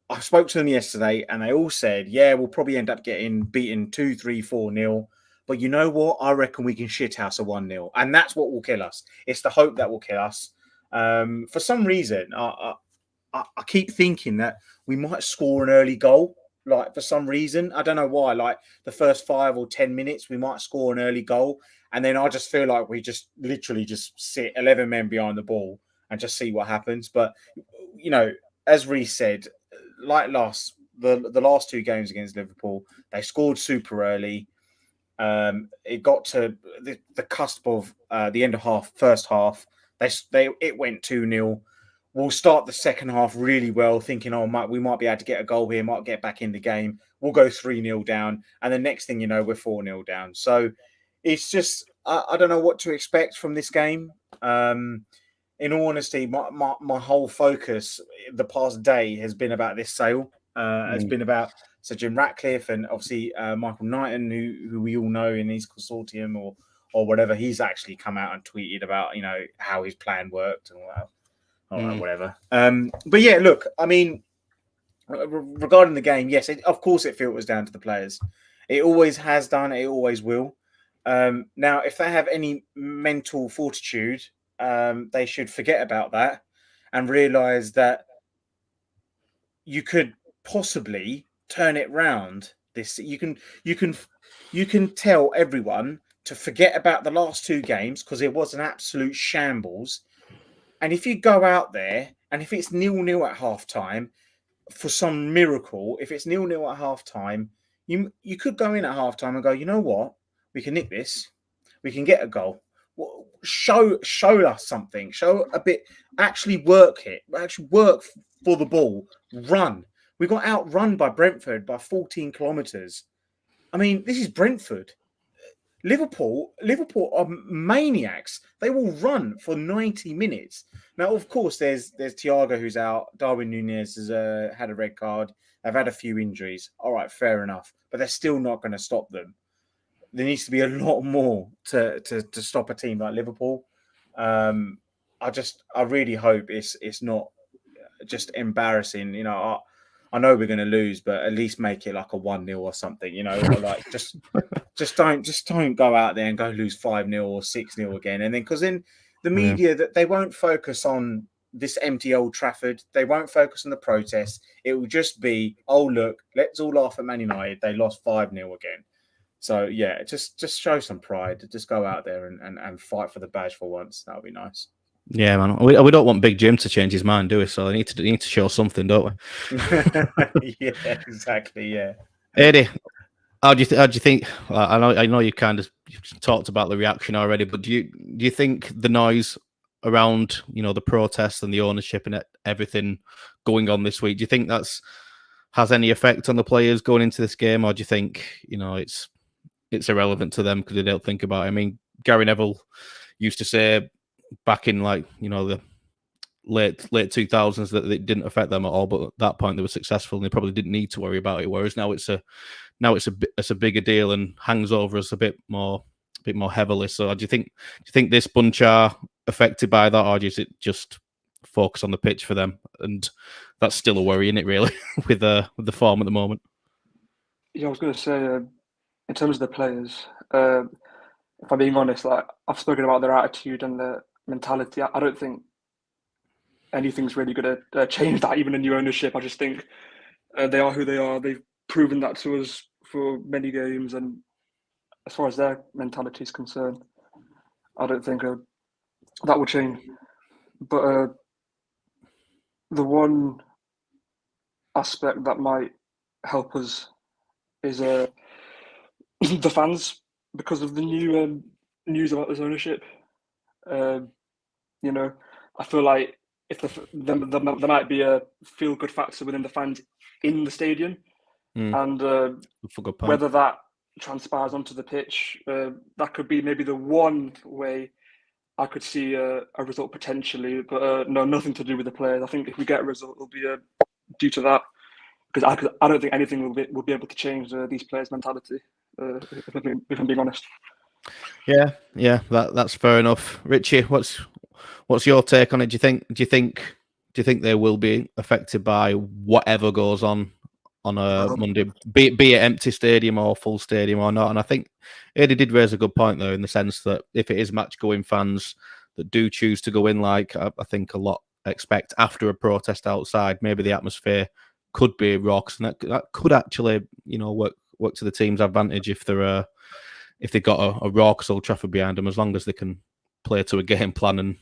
Speaker 4: I spoke to them yesterday, and they all said, yeah, we'll probably end up getting beaten 2-3, 4-0. But you know what? I reckon we can shithouse a 1-0. And that's what will kill us. It's the hope that will kill us. For some reason, I keep thinking that we might score an early goal. Like, for some reason, I don't know why. Like, the first 5 or 10 minutes, we might score an early goal. And then I just feel like we just literally just sit 11 men behind the ball and just see what happens. But, you know, as Reece said, like the last 2 games against Liverpool, they scored super early. It got to the cusp of the end of first half. It went 2-0. We'll start the second half really well, thinking, we might be able to get a goal here, might get back in the game. We'll go 3-0 down, and the next thing you know, we're 4-0 down. So it's just I don't know what to expect from this game. In all honesty, my whole focus the past day has been about this sale. Has been about Sir Jim Ratcliffe and obviously Michael Knighton, who we all know in his consortium or whatever. He's actually come out and tweeted about, you know, how his plan worked and all that. Whatever. But yeah, look, I mean, regarding the game, yes, of course it filters down to the players. It always has done. It always will. Now, if they have any mental fortitude, they should forget about that and realise that you could possibly turn it round. You can tell everyone to forget about the last 2 games because it was an absolute shambles. And if you go out there and if it's 0-0 at half time, for some miracle, if it's 0-0 at half time, you could go in at half time and go, you know what, we can nick this, we can get a goal. Show us something. Show a bit. Actually work it. Actually work for the ball. Run. We got outrun by Brentford by 14 kilometres. I mean, this is Brentford. Liverpool are maniacs. They will run for 90 minutes. Now, of course, there's Thiago who's out. Darwin Núñez has had a red card. They've had a few injuries. All right, fair enough. But they're still not going to stop them. There needs to be a lot more to stop a team like Liverpool. I really hope it's not just embarrassing. You know, I know we're going to lose, but at least make it like a 1-0 or something. You know, or like just don't go out there and go lose 5-0 or 6-0 again. And then because then the media that they won't focus on this empty Old Trafford. They won't focus on the protests. It will just be, oh look, let's all laugh at Man United. They lost 5-0 again. So yeah, just show some pride. Just go out there and fight for the badge for once. That would be nice.
Speaker 1: Yeah, man. We don't want Big Jim to change his mind, do we? So they need to show something, don't
Speaker 4: we? Yeah, exactly. Yeah.
Speaker 1: Eddie, how do you think? I know you kind of talked about the reaction already, but do you think the noise around the protests and the ownership and everything going on this week, do you think has any effect on the players going into this game, or do you think it's irrelevant to them because they don't think about it? I mean, Gary Neville used to say back in the late 2000s that it didn't affect them at all, but at that point they were successful and they probably didn't need to worry about it. Whereas now it's a bigger deal and hangs over us a bit more heavily. So do you think this bunch are affected by that, or is it just focus on the pitch for them? And that's still a worry, isn't it, really, with the form at the moment?
Speaker 3: Yeah, I was going to say, in terms of the players, if I'm being honest, I've spoken about their attitude and their mentality. I don't think anything's really going to change that, even in new ownership. I just think they are who they are. They've proven that to us for many games, and as far as their mentality is concerned, I don't think that will change. But the one aspect that might help us is the fans, because of the new news about this ownership. I feel like if there might be a feel-good factor within the fans in the stadium, and whether that transpires onto the pitch, that could be maybe the one way I could see a result potentially. But no, nothing to do with the players. I think if we get a result, it'll be due to that, because I don't think anything will be able to change these players' mentality. If I'm being honest.
Speaker 1: Yeah, that's fair enough. Richie, what's your take on it? Do you think they will be affected by whatever goes on on a Monday, be it empty stadium or full stadium or not. And I think Eddie did raise a good point though, in the sense that if it is match-going fans that do choose to go in, like I think a lot expect after a protest outside, maybe the atmosphere could be raucous, and that could actually, work to the team's advantage if they've got a raucous Old Trafford behind them, as long as they can play to a game plan and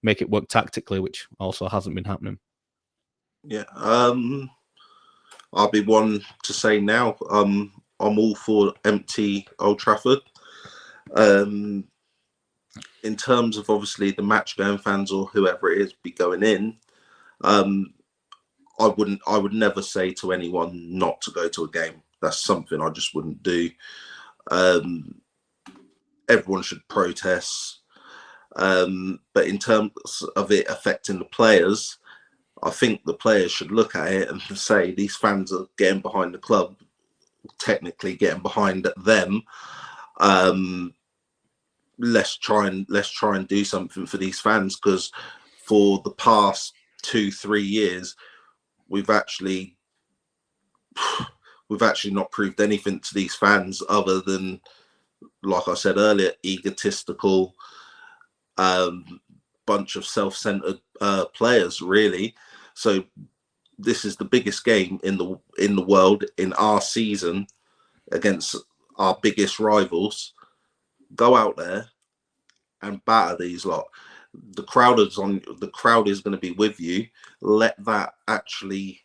Speaker 1: make it work tactically, which also hasn't been happening.
Speaker 5: Yeah, I'll be one to say now, I'm all for empty Old Trafford. In terms of obviously the match-going fans or whoever it is be going in, I would never say to anyone not to go to a game. That's something I just wouldn't do. Everyone should protest. But in terms of it affecting the players, I think the players should look at it and say these fans are getting behind the club, technically getting behind them. Let's try and do something for these fans, because for the past 2-3 years, we've actually not proved anything to these fans other than, like I said earlier, egotistical, bunch of self-centered players, really. So this is the biggest game in the world in our season against our biggest rivals. Go out there and batter these lot. The crowd is going to be with you. Let that actually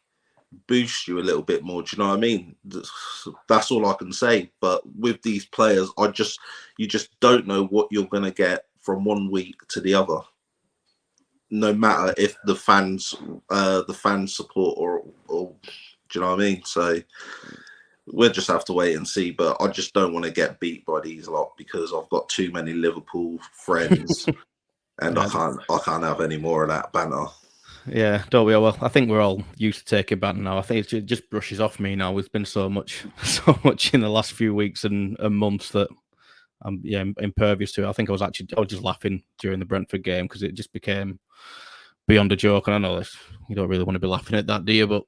Speaker 5: boost you a little bit more. Do you know what I mean? That's all I can say. But with these players, you just don't know what you're going to get from one week to the other. No matter if the fans support or do you know what I mean? So we'll just have to wait and see. But I just don't want to get beat by these lot, because I've got too many Liverpool friends, and I can't have any more of that banter.
Speaker 1: Yeah, don't we? Well, I think we're all used to taking banter now. I think it just brushes off me now. There's been so much in the last few weeks and months that I'm impervious to it. I think I was just laughing during the Brentford game, because it just became beyond a joke. And I know you don't really want to be laughing at that, do you? But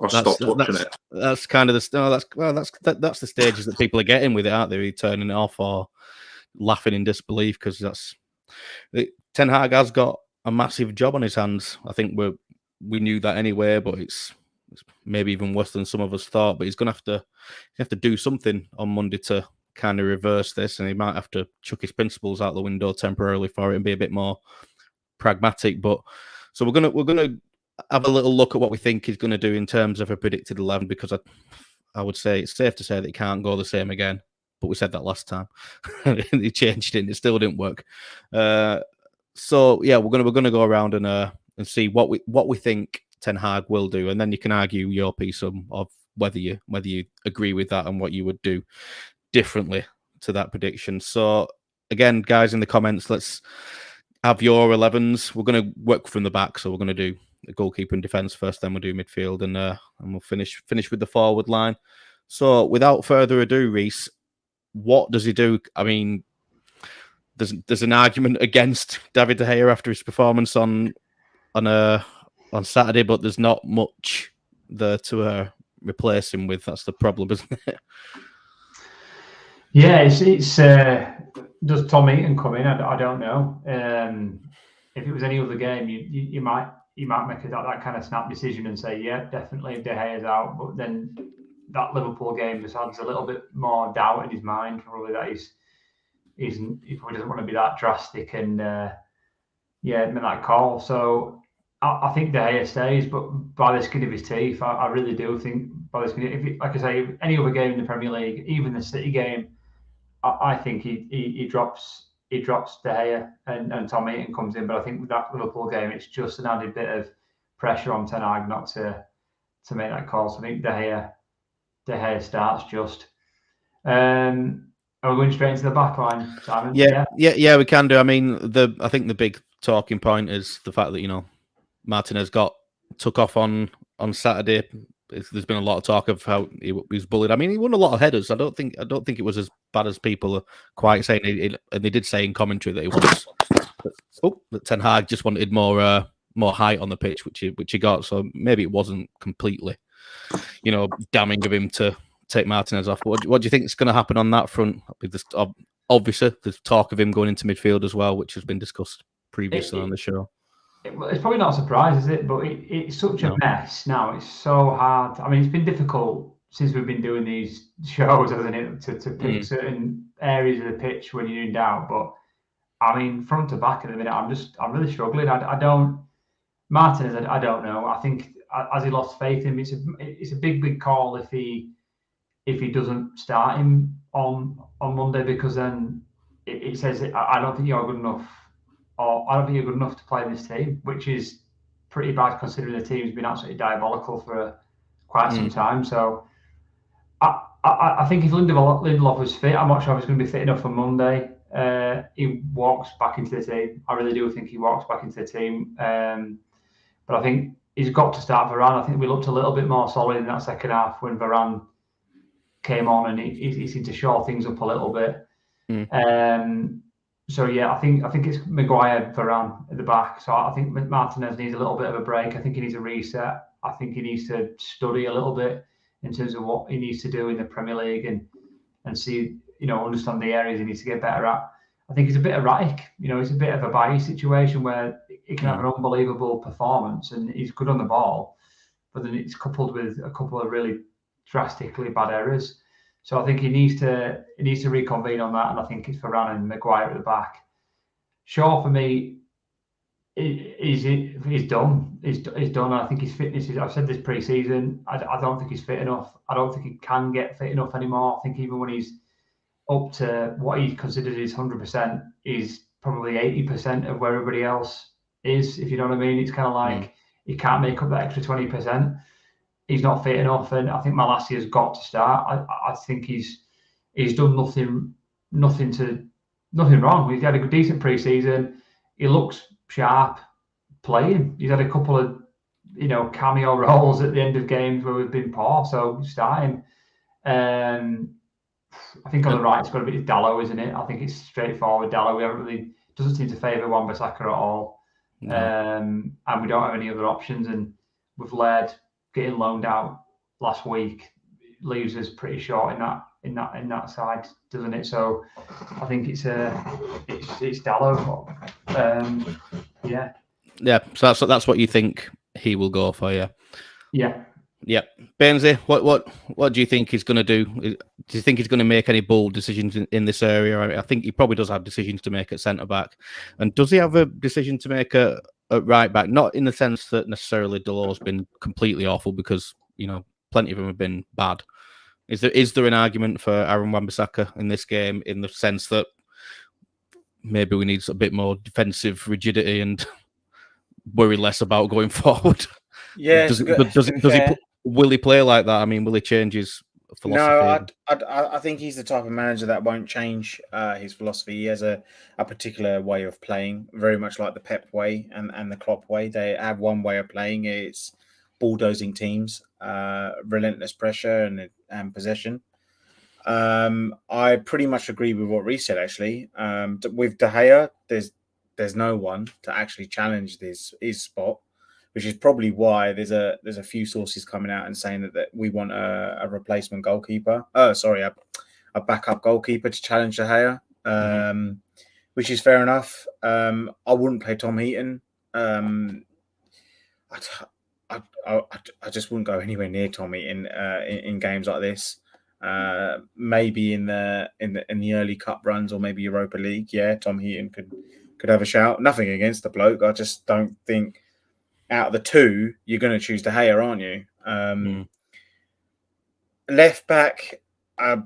Speaker 5: I stopped watching it.
Speaker 1: That's kind of that's the stages that people are getting with it, aren't they? Turning it off or laughing in disbelief, because Ten Hag has got a massive job on his hands. I think we knew that anyway, but it's maybe even worse than some of us thought. But he's going to have to do something on Monday to kind of reverse this, and he might have to chuck his principles out the window temporarily for it and be a bit more pragmatic. But so we're gonna have a little look at what we think he's going to do in terms of a predicted 11, because I would say it's safe to say that he can't go the same again. But we said that last time. He changed it and it still didn't work. So yeah, we're gonna go around and see what we think Ten Hag will do, and then you can argue your piece of whether you agree with that and what you would do differently to that prediction. So again, guys, in the comments, let's have your 11s. We're going to work from the back, so we're going to do the goalkeeper and defence first, then we'll do midfield, and we'll finish with the forward line. So without further ado, Reese, what does he do? I mean, there's an argument against David De Gea after his performance on Saturday, but there's not much there to replace him with. That's the problem, isn't it?
Speaker 2: Yeah, it's does Tom Eaton come in? I don't know. If it was any other game, you might make that kind of snap decision and say, yeah, definitely De Gea's out. But then that Liverpool game just adds a little bit more doubt in his mind, probably, that he probably doesn't want to be that drastic and make that call. So I think De Gea stays, but by the skin of his teeth. I really do think by the skin. Like I say, any other game in the Premier League, even the City game, I think he drops De Gea and Tom Eaton comes in. But I think with that Liverpool game, it's just an added bit of pressure on Ten Hag not to make that call. So I think De Gea starts just. Are we going straight into the back line, Simon?
Speaker 1: Yeah, we can do. I mean, I think the big talking point is the fact that, Martinez took off on Saturday. There's been a lot of talk of how he was bullied. I mean, he won a lot of headers. I don't think it was as bad as people are quite saying. And they did say in commentary that he was. That Ten Hag just wanted more height on the pitch, which he got. So maybe it wasn't completely damning of him to take Martinez off. What do you think is going to happen on that front? Obviously, there's talk of him going into midfield as well, which has been discussed previously on the show.
Speaker 2: It's probably not a surprise, is it? But it's such a mess now. It's so hard. I mean, it's been difficult since we've been doing these shows, hasn't it, to pick certain areas of the pitch when you're in doubt. But I mean, front to back at the minute, I'm really struggling. I don't Martinez. I don't know. I think has he lost faith in him? It's a big call if he doesn't start him on Monday, because then it says I don't think you're good enough. Or I don't think you're good enough to play in this team, which is pretty bad considering the team's been absolutely diabolical for quite some time. So I think if Lindelof was fit, I'm not sure if he's going to be fit enough for Monday. He walks back into the team. I really do think he walks back into the team. But I think he's got to start Varane. I think we looked a little bit more solid in that second half when Varane came on, and he seemed to shore things up a little bit. So yeah, I think it's Maguire, Varane at the back. So I think Martinez needs a little bit of a break. I think he needs a reset. I think he needs to study a little bit in terms of what he needs to do in the Premier League and see, understand the areas he needs to get better at. I think he's a bit erratic. It's a bit of a Bailly situation where he can have an unbelievable performance and he's good on the ball, but then it's coupled with a couple of really drastically bad errors. So I think he needs to reconvene on that, and I think it's Varane and Maguire at the back. Shaw for me, he's done. He's done. I think his fitness is. I've said this pre-season. I don't think he's fit enough. I don't think he can get fit enough anymore. I think even when he's up to what he considers his 100%, is probably 80% of where everybody else is. If you know what I mean, it's kind of like he can't make up that extra 20%. He's not fit enough, and I think Malassia's got to start. I think he's done nothing wrong. He's had a decent pre-season. He looks sharp playing. He's had a couple of cameo roles at the end of games where we've been poor. So start him. I think on the right it's got to be Dalot, isn't it? I think it's straightforward. Dalot doesn't seem to favour Wan-Bissaka at all, and we don't have any other options. And with Laird getting loaned out last week leaves us pretty short in that side, doesn't it? So I think it's Dalot.
Speaker 1: Yeah. So that's what you think he will go for, yeah.
Speaker 2: Yeah.
Speaker 1: Bainsy, what do you think he's going to do? Do you think he's going to make any bold decisions in this area? I think he probably does have decisions to make at centre back, and does he have a decision to make at right back? Not in the sense that necessarily Delor's been completely awful, because plenty of them have been bad. Is there an argument for Aaron Wan-Bissaka in this game, in the sense that maybe we need a bit more defensive rigidity and worry less about going forward?
Speaker 4: Yeah,
Speaker 1: will he play like that? I mean, will he change his philosophy?
Speaker 4: No, I think he's the type of manager that won't change his philosophy. He has a particular way of playing, very much like the Pep way and the Klopp way. They have one way of playing. It's bulldozing teams, relentless pressure and possession. I pretty much agree with what Reece said, actually. With De Gea, there's no one to actually challenge his spot, which is probably why there's a few sources coming out and saying that we want a replacement goalkeeper. A backup goalkeeper to challenge De Gea, which is fair enough. I wouldn't play Tom Heaton. I just wouldn't go anywhere near Tom Heaton in games like this. Maybe in the early cup runs or maybe Europa League, Tom Heaton could have a shout. Nothing against the bloke. I just don't think out of the two you're going to choose De Gea, aren't you? Left back, I've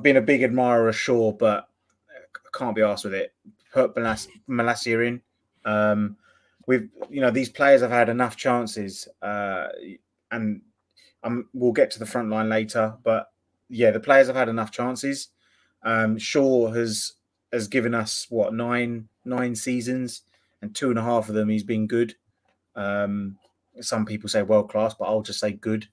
Speaker 4: been a big admirer of Shaw, but I can't be arsed with it. Put Malacia in. These players have had enough chances, and we'll get to the front line later. But the players have had enough chances. Shaw has given us nine seasons, and 2.5 of them he's been good. Some people say world class, but I'll just say good.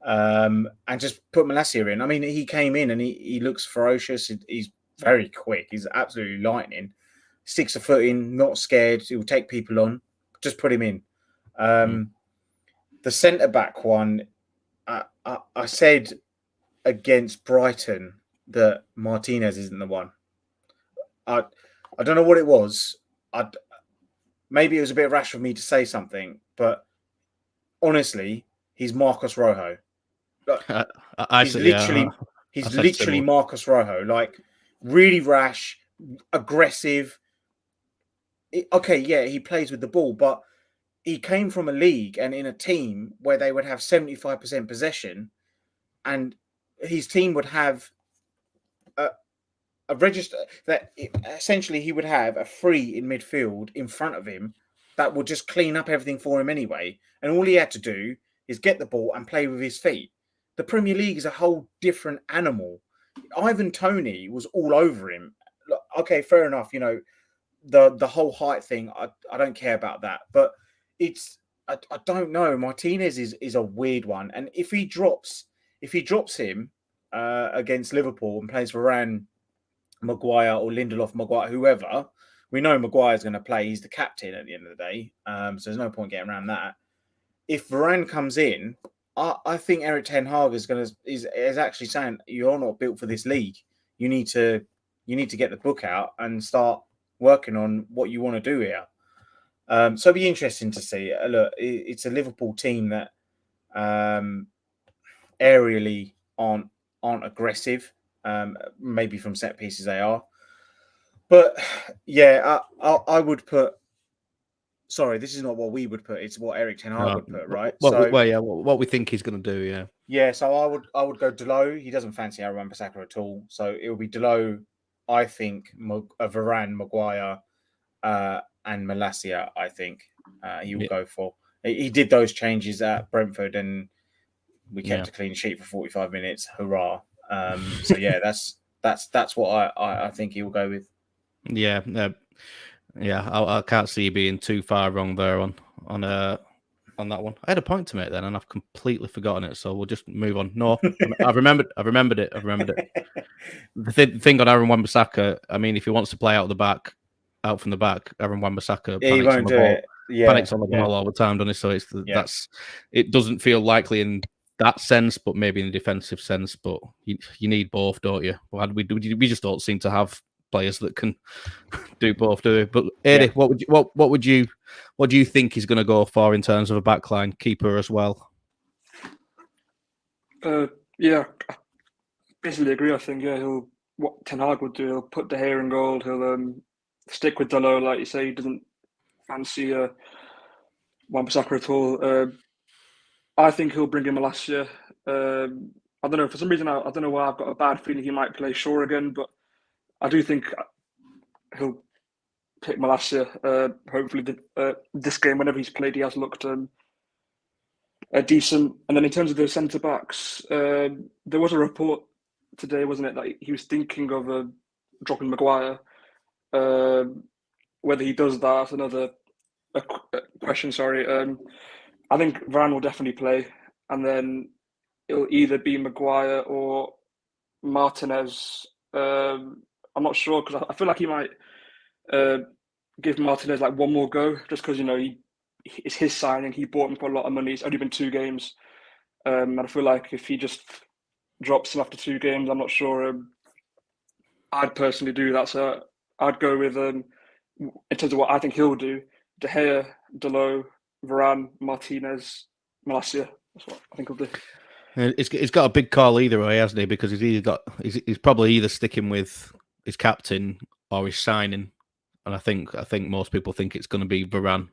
Speaker 4: And just put Malacia in. I mean, he came in and he looks ferocious. He's very quick. He's absolutely lightning. Sticks a foot in, not scared. He'll take people on. Just put him in. the centre back one, I said against Brighton that Martinez isn't the one. I don't know what it was. Maybe it was a bit rash of me to say something, but honestly, he's Marcos Rojo. He's literally Marcos Rojo. Like, really rash, aggressive. Okay, yeah, he plays with the ball, but he came from a league and in a team where they would have 75% possession, and his team would have a register that essentially he would have a free in midfield in front of him that would just clean up everything for him anyway. And all he had to do is get the ball and play with his feet. The Premier League is a whole different animal. Ivan Toney was all over him. Look, okay, fair enough. You know, the whole height thing, I don't care about that. But I don't know. Martinez is a weird one. And if he drops him against Liverpool and plays Varane, Maguire or Lindelof, Maguire, whoever, we know Maguire's going to play. He's the captain at the end of the day. So there's no point getting around that. If Varane comes in, I think Erik ten Hag is actually saying you're not built for this league. You need to get the book out and start working on what you want to do here. So it'll be interesting to see. Look, it's a Liverpool team that aerially aren't aggressive. Maybe from set pieces they are, but yeah, I would put. Sorry, this is not what we would put. It's what Erik ten Hag would put, right?
Speaker 1: What we think he's going to do, yeah.
Speaker 4: Yeah, so I would go Delo. He doesn't fancy Aaron Wan-Bissaka at all, so it will be Delo. I think Varane, Maguire, and Malacia. I think he will go for. He did those changes at Brentford, and we kept a clean sheet for 45 minutes. Hurrah! So yeah, that's what I think he will go with.
Speaker 1: Yeah, I can't see you being too far wrong there on that one. I had a point to make then, and I've completely forgotten it. So we'll just move on. No, I've remembered it. The thing on Aaron Wan-Bissaka, I mean, if he wants to play out from the back, Aaron Wan-Bissaka panics on the ball. Panics on the ball all the time, doesn't he? So it doesn't feel likely in that sense, but maybe in a defensive sense. But you need both, don't you? We just don't seem to have players that can do both, do we? But Eddie, what do you think he's going to go for in terms of a backline, keeper as well?
Speaker 3: Yeah, basically agree. I think what Ten Hag would do, he'll put De Gea in goal. He'll stick with Delo, like you say. He doesn't fancy Wan-Bissaka at all. I think he'll bring him last year. I don't know. For some reason, I don't know why I've got a bad feeling he might play Shaw again, but I do think he'll pick Malacia. Hopefully, this game, whenever he's played, he has looked decent. And then in terms of the centre backs, there was a report today, wasn't it, that he was thinking of dropping Maguire. Whether he does that's another question. Sorry. I think Varane will definitely play, and then it'll either be Maguire or Martinez. I'm not sure because I feel like he might give Martinez like one more go, just because it's his signing. He bought him for a lot of money. It's only been 2 games, and I feel like if he just drops him after 2 games, I'm not sure I'd personally do that. So I'd go with in terms of what I think he'll do: De Gea, Delo, Varane, Martinez, Malacia. That's what I think he'll do.
Speaker 1: He's got a big call either way, hasn't he? Because he's probably either sticking with his captain or he's signing. And I think most people think it's going to be Varane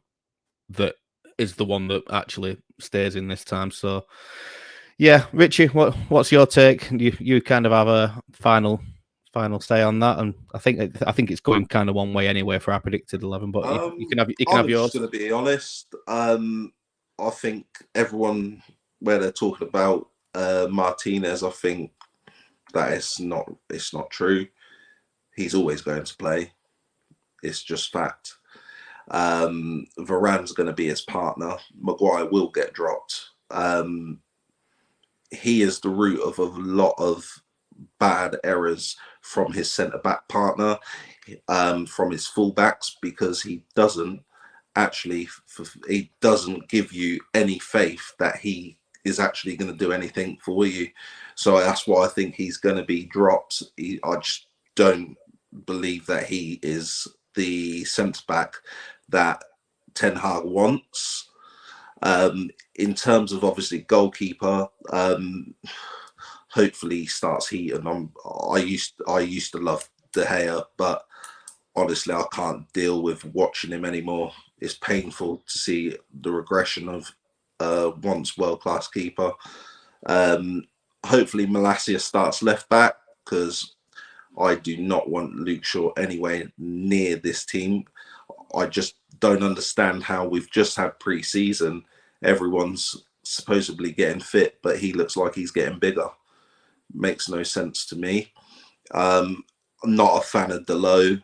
Speaker 1: that is the one that actually stays in this time. So yeah, Richie, what's your take? You kind of have a final say on that, and I think it's going kind of one way anyway for our predicted 11. But you can have yours.
Speaker 5: I'm just going to be honest. I think everyone where they're talking about Martinez, I think that it's not true. He's always going to play. It's just fact. Varane's going to be his partner. Maguire will get dropped. He is the root of a lot of bad errors from his centre-back partner, from his full-backs, because he doesn't actually he doesn't give you any faith that he is actually going to do anything for you. So that's why I think he's going to be dropped. I just don't believe that he is the centre back that Ten Hag wants. In terms of obviously goalkeeper, hopefully he starts heating. I used to love De Gea, but honestly, I can't deal with watching him anymore. It's painful to see the regression of once world-class keeper. Hopefully Malacia starts left back, because I do not want Luke Shaw anywhere near this team. I just don't understand how we've just had pre-season. Everyone's supposedly getting fit, but he looks like he's getting bigger. Makes no sense to me. I'm not a fan of Delo,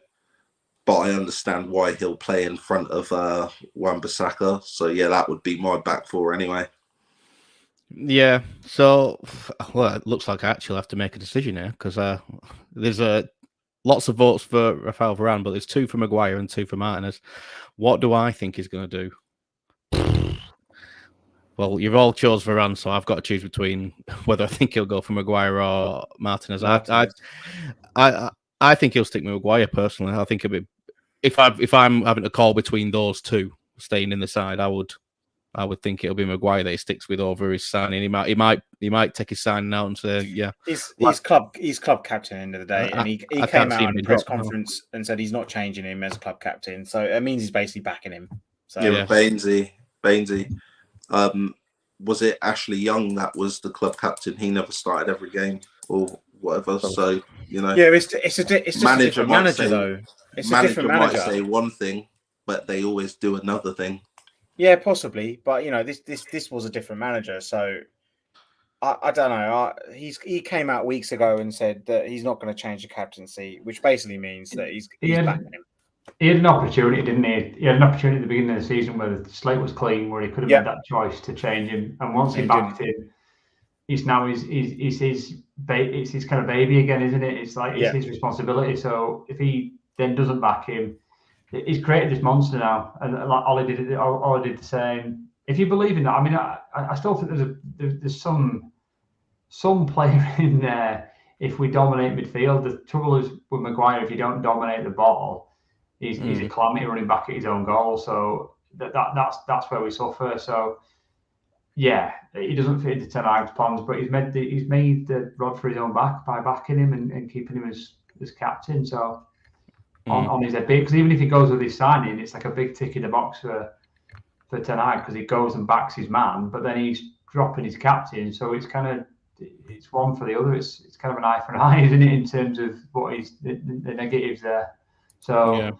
Speaker 5: but I understand why he'll play in front of Wan-Bissaka. So yeah, that would be my back four anyway.
Speaker 1: Yeah. So, well, it looks like I actually have to make a decision here, because there's lots of votes for Rafael Varane, but there's 2 for Maguire and 2 for Martinez. What do I think he's going to do? Well, you've all chose Varane, so I've got to choose between whether I think he'll go for Maguire or Martinez. I think he'll stick with Maguire personally. I think it'd be, if I'm having to call between those two staying in the side, I would think it'll be Maguire that he sticks with over his signing. He might take his signing out and say, yeah.
Speaker 4: He's club captain at the end of the day, and he came out in a press conference and said he's not changing him as club captain. So it means he's basically backing him. So
Speaker 5: yeah, Bainesy. Was it Ashley Young that was the club captain? He never started every game or whatever. So yeah,
Speaker 4: it's just a different manager though. It's a different manager.
Speaker 5: Might say one thing, but they always do another thing.
Speaker 4: Yeah, possibly, but this was a different manager, so I don't know. He came out weeks ago and said that he's not going to change the captaincy, which basically means that he's backing him.
Speaker 2: He had an opportunity, didn't he? He had an opportunity at the beginning of the season where the slate was clean, where he could have made that choice to change him. And once he backed him, it's his kind of baby again, isn't it? It's like it's his responsibility. So if he then doesn't back him, he's created this monster now. And like Ollie did the same. If you believe in that, I mean, I still think there's some player in there. If we dominate midfield, the trouble is with Maguire, if you don't dominate the ball, he's a calamity running back at his own goal. So that's where we suffer. So yeah, he doesn't fit into Ten Hag's plans, but he's made the rod for his own back by backing him and keeping him as captain. So on his head, because even if he goes with his signing, it's like a big tick in the box for Ten Hag, because he goes and backs his man, but then he's dropping his captain. So it's one for the other. It's kind of an eye for an eye, isn't it, in terms of what the negatives there. So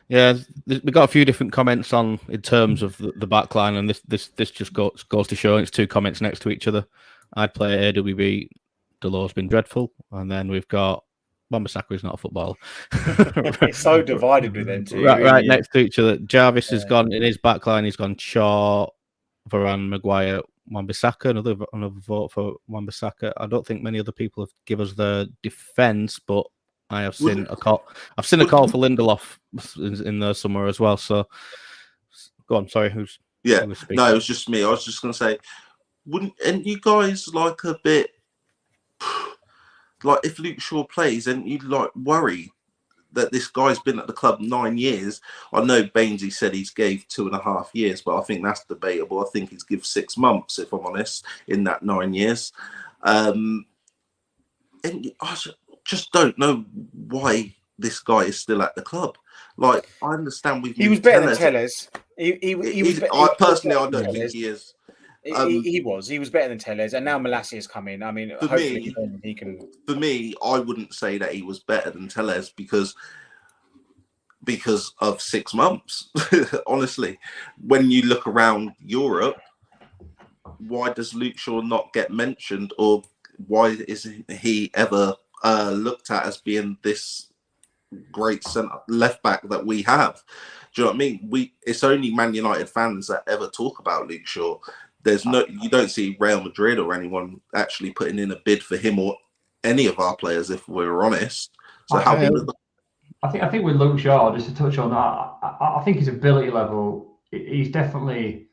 Speaker 1: yeah, we got a few different comments in terms of the back line, and this just goes to show. It's 2 comments next to each other. I'd play AWB. Delo's been dreadful, and then we've got Wan-Bissaka is not a footballer.
Speaker 4: It's so divided with them two.
Speaker 1: Right next to each other. Jarvis has gone in his back line. He's gone Shaw, Varane, Maguire, Wan-Bissaka. Another vote for Wan-Bissaka. I don't think many other people have given us the defence, but I have seen a call. I've seen a call for Lindelof in there somewhere as well. So go on. Sorry, who's speaking?
Speaker 5: No, it was just me. I was just going to say, wouldn't you guys like a bit? Like if Luke Shaw plays, and you'd worry that this guy's been at the club 9 years. I know Bainesy said he's gave 2.5 years, but I think that's debatable. I think he's give 6 months, if I'm honest, in that 9 years. And I just don't know why this guy is still at the club. Like, I understand
Speaker 4: he was better than Tellez. I don't think he is. He was better than Tellez, and now Malacia has come in. I mean, hopefully he can.
Speaker 5: For me, I wouldn't say that he was better than Tellez because of 6 months. Honestly, when you look around Europe, why does Luke Shaw not get mentioned, or why isn't he ever looked at as being this great centre left back that we have? Do you know what I mean? It's only Man United fans that ever talk about Luke Shaw. You don't see Real Madrid or anyone actually putting in a bid for him or any of our players, if we're honest. So
Speaker 2: I think with Luke Shaw, just to touch on that, I think his ability level, he's definitely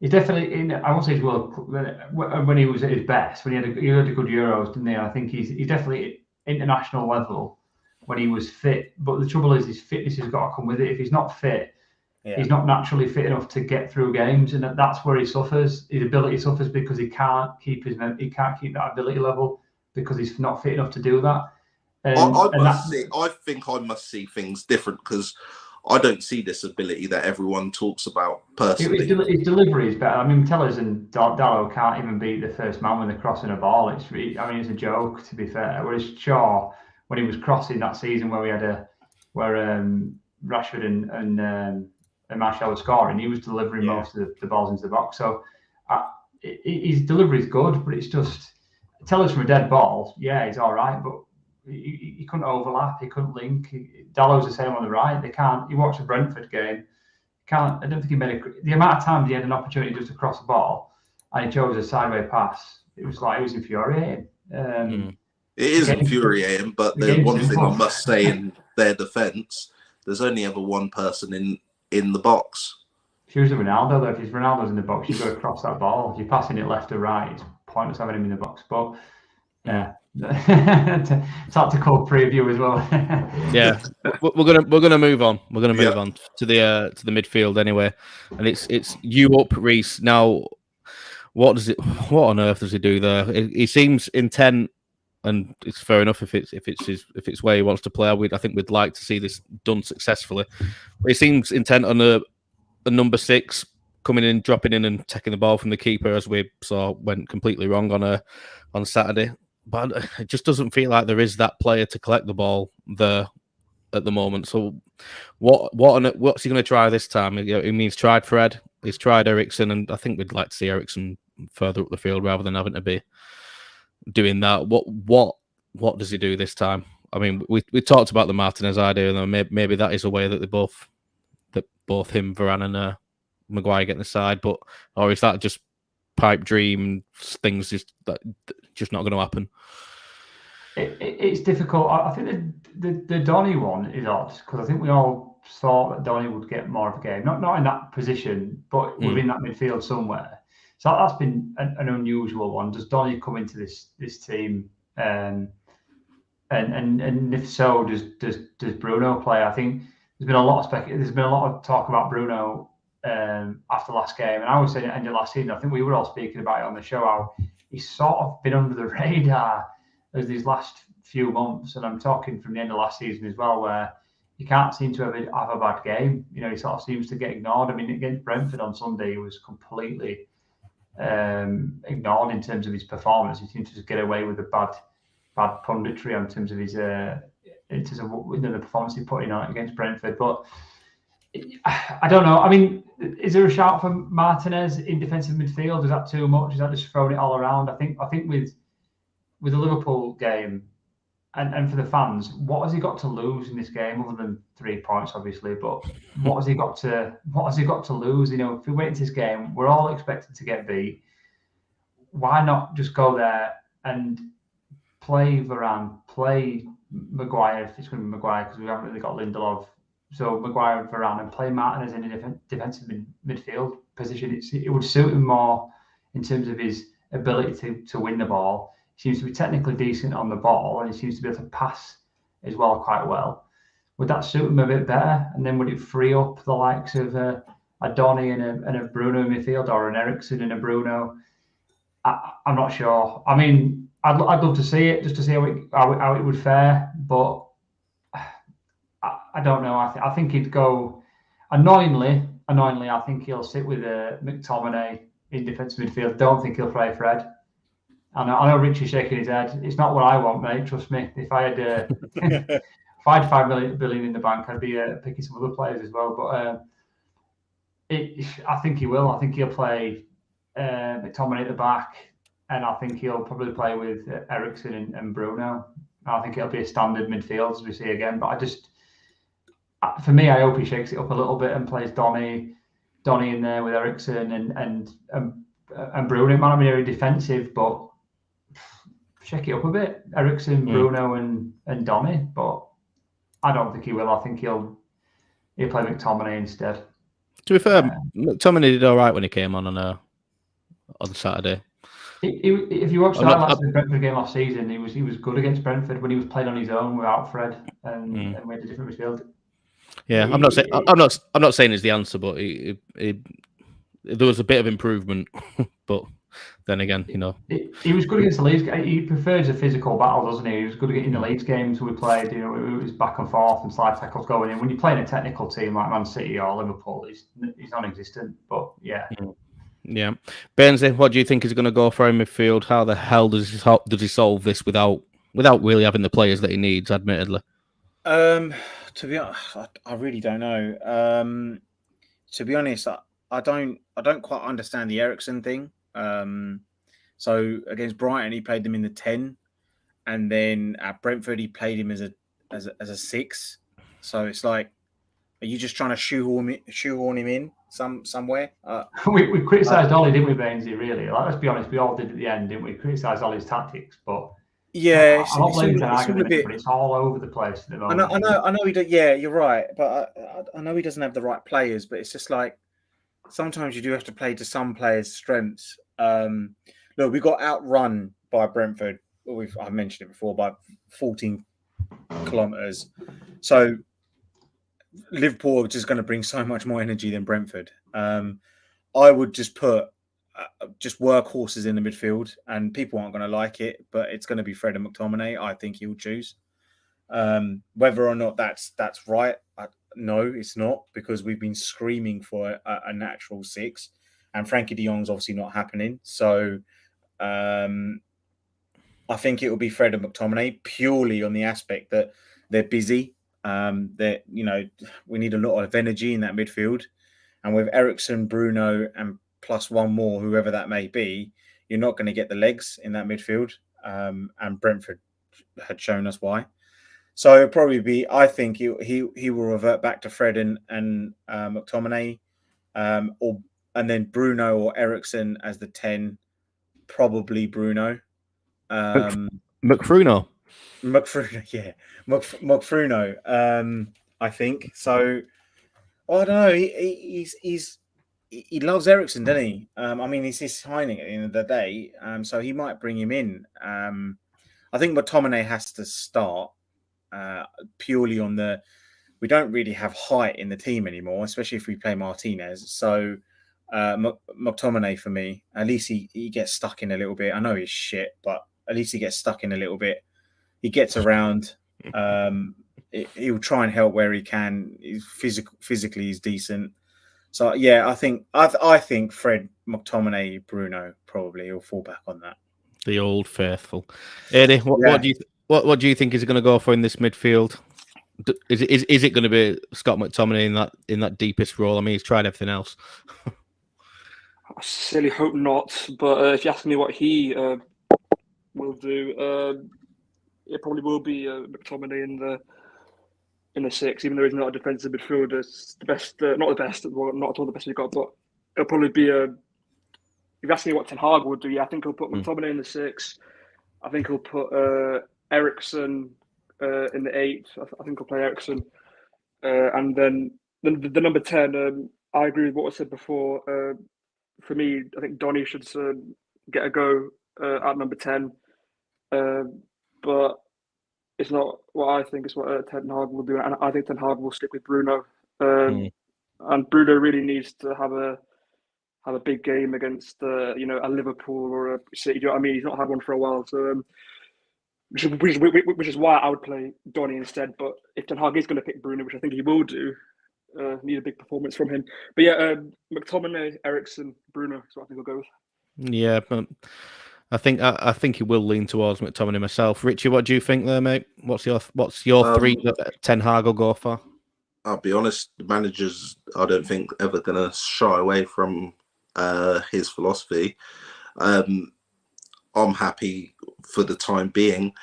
Speaker 2: in. I won't say he's when he was at his best, when he had a good Euros, didn't he? I think he's definitely international level when he was fit. But the trouble is his fitness has got to come with it. If he's not fit, he's not naturally fit enough to get through games, and that's where he suffers. His ability suffers because he can't keep that ability level because he's not fit enough to do that.
Speaker 5: I think I must see things different because I don't see this ability that everyone talks about personally.
Speaker 2: His delivery is better. I mean, Tellers and Dallo can't even beat the first man when they're crossing a ball. It's a joke, to be fair. Whereas Shaw, when he was crossing that season where we had Rashford and Martial were scoring, he was delivering most of the balls into the box. So his delivery is good, but it's just Tellers from a dead ball. Yeah, he's all right, but he couldn't overlap. He couldn't link. Dallo's the same on the right. They can't. You watch the Brentford game. I don't think he made the amount of times he had an opportunity just to cross the ball, and he chose a sideways pass. It was infuriating.
Speaker 5: It is infuriating, but the one thing I must say in their defence, there's only ever one person in the box.
Speaker 2: If he was Ronaldo, though, if Ronaldo's in the box, you've got to cross that ball. If you're passing it left or right, it's pointless having him in the box. But yeah. Tactical preview as well.
Speaker 1: Yeah, we're gonna move on. We're gonna move on to the midfield anyway, and it's you up, Reece. Now, what on earth does he do there? He seems intent, and it's fair enough if it's where he wants to play. I think we'd like to see this done successfully. But he seems intent on a number 6 coming in, dropping in, and taking the ball from the keeper, as we saw went completely wrong on Saturday. But it just doesn't feel like there is that player to collect the ball there at the moment. So what's he going to try this time? He's tried Fred, he's tried Eriksen, and I think we'd like to see Eriksen further up the field rather than having to be doing that. What does he do this time? I mean, we talked about the Martinez idea, and maybe that is a way that both him, Varane, and Maguire get in the side, or is that just pipe dream things just not going to happen?
Speaker 2: It's difficult. I think the Donny one is odd because I think we all thought that Donny would get more of a game, not in that position, but within that midfield somewhere. So that's been an unusual one. Does Donny come into this team, and if so, does Bruno play? I think there's been a lot of talk about Bruno after last game, and I was saying at the end of last season, I think we were all speaking about it on the show, how he's sort of been under the radar as these last few months, and I'm talking from the end of last season as well, where he can't seem to have a bad game. He sort of seems to get ignored. I mean, against Brentford on Sunday, he was completely ignored in terms of his performance. He seemed to just get away with the bad punditry in terms of his the performance he put in against Brentford. But I don't know. I mean, is there a shout for Martinez in defensive midfield? Is that too much? Is that just throwing it all around? I think with the Liverpool game and for the fans, what has he got to lose in this game other than 3 points, obviously? But what has he got to lose? If we wait into this game, we're all expected to get beat. Why not just go there and play Varane, play Maguire if it's going to be Maguire, because we haven't really got Lindelof. So Maguire and Varane, and play Martinez in a defensive midfield position. It would suit him more in terms of his ability to win the ball. He seems to be technically decent on the ball, and he seems to be able to pass as well quite well. Would that suit him a bit better? And then would it free up the likes of a Donny and a Bruno in midfield, or an Eriksen and a Bruno? I'm not sure. I mean, I'd love to see it, just to see how it would fare, but I don't know. I think he'd go annoyingly. I think he'll sit with McTominay in defensive midfield. Don't think he'll play Fred. I know Richie's shaking his head. It's not what I want, mate. Trust me. If I had if I had 5 billion in the bank, I'd be picking some other players as well. But I think he will. I think he'll play McTominay at the back, and I think he'll probably play with Eriksen and Bruno. I think it'll be a standard midfield as we see again. But for me, I hope he shakes it up a little bit and plays Donny in there with Eriksen and Bruno. It might not be very defensive, but shake it up a bit. Eriksen, Bruno, and Donny. But I don't think he will. I think he'll play McTominay instead.
Speaker 1: To be fair, McTominay did all right when he came on Saturday.
Speaker 2: If you watched the highlights of the Brentford game last season, he was good against Brentford when he was playing on his own without Fred and we had a different midfield.
Speaker 1: Yeah, I'm not saying he's the answer, but there was a bit of improvement. But then again,
Speaker 2: he was good against the Leeds. He prefers a physical battle, doesn't he? He was good in the Leeds games we played. It was back and forth and slide tackles going in. When you're playing a technical team like Man City or Liverpool, he's non-existent. But yeah.
Speaker 1: Yeah, Benzi, what do you think is going to go for in midfield? How the hell does he solve this without really having the players that he needs? Admittedly,
Speaker 4: to be honest, I really don't know. To be honest, I don't quite understand the Eriksen thing. So against Brighton, he played them in the 10, and then at Brentford, he played him as a 6. So it's like, are you just trying to shoehorn him in somewhere?
Speaker 2: We criticised Ollie, didn't we, Bainesy? Really, let's be honest, we all did at the end, didn't we? Criticised Ollie's tactics, but
Speaker 4: yeah,
Speaker 2: I'm not blaming Ten Hag, but it's all over the place at the moment.
Speaker 4: I know he don't. Yeah, you're right, but I know he doesn't have the right players. But it's just like sometimes you do have to play to some players' strengths. Look, we got outrun by Brentford. I've mentioned it before, by 14 kilometres. So Liverpool are just going to bring so much more energy than Brentford. I would just put just workhorses in the midfield, and people aren't going to like it, but it's going to be Fred and McTominay. I think he'll choose. Whether or not that's right, no, it's not, because we've been screaming for a natural 6, and Frankie de Jong's obviously not happening. So I think it will be Fred and McTominay, purely on the aspect that they're busy. That we need a lot of energy in that midfield, and with Eriksen, Bruno, and plus one more, whoever that may be, you're not going to get the legs in that midfield. And Brentford had shown us why. So it'll probably be, I think he will revert back to Fred and McTominay, and then Bruno or Eriksen as the 10, probably Bruno.
Speaker 1: McFruno,
Speaker 4: yeah, McFruno. I think so. I don't know. He loves Eriksen, doesn't he? I mean, he's his signing at the end of the day, so he might bring him in. I think McTominay has to start purely on we don't really have height in the team anymore, especially if we play Martinez. So McTominay for me, at least he gets stuck in a little bit. I know he's shit, but at least he gets stuck in a little bit. He gets around. He'll try and help where he can. He's physically, he's decent. So yeah, I think Fred, McTominay, Bruno probably he'll fall back on that.
Speaker 1: The old faithful. Eddie, what do you think is going to go for in this midfield? Is it going to be Scott McTominay in that deepest role? I mean, he's tried everything else.
Speaker 3: I sincerely hope not. But if you ask me what he will do, it probably will be McTominay in the 6, even though he's not a defensive midfielder. It's the best, not the best, well, not at all the best we've got, but it'll probably be if you ask me what Ten Hag would do, yeah, I think he'll put McTominay in the 6. I think he'll put Eriksen in the 8. I think he'll play Eriksen. And then the number 10, I agree with what was said before. For me, I think Donny should get a go at number 10. But it's not what I think, it's what Ten Hag will do. And I think Ten Hag will stick with Bruno. And Bruno really needs to have a big game against a Liverpool or a City. You know what I mean? He's not had one for a while. So which is why I would play Donny instead. But if Ten Hag is going to pick Bruno, which I think he will do, need a big performance from him. But yeah, McTominay, Eriksen, Bruno is what I think I'll go with.
Speaker 1: Yeah, but I think he will lean towards McTominay myself. Richie, what do you think there, mate? What's your 3 that Ten Hag will go for?
Speaker 5: I'll be honest, the managers, I don't think, ever going to shy away from his philosophy. I'm happy for the time being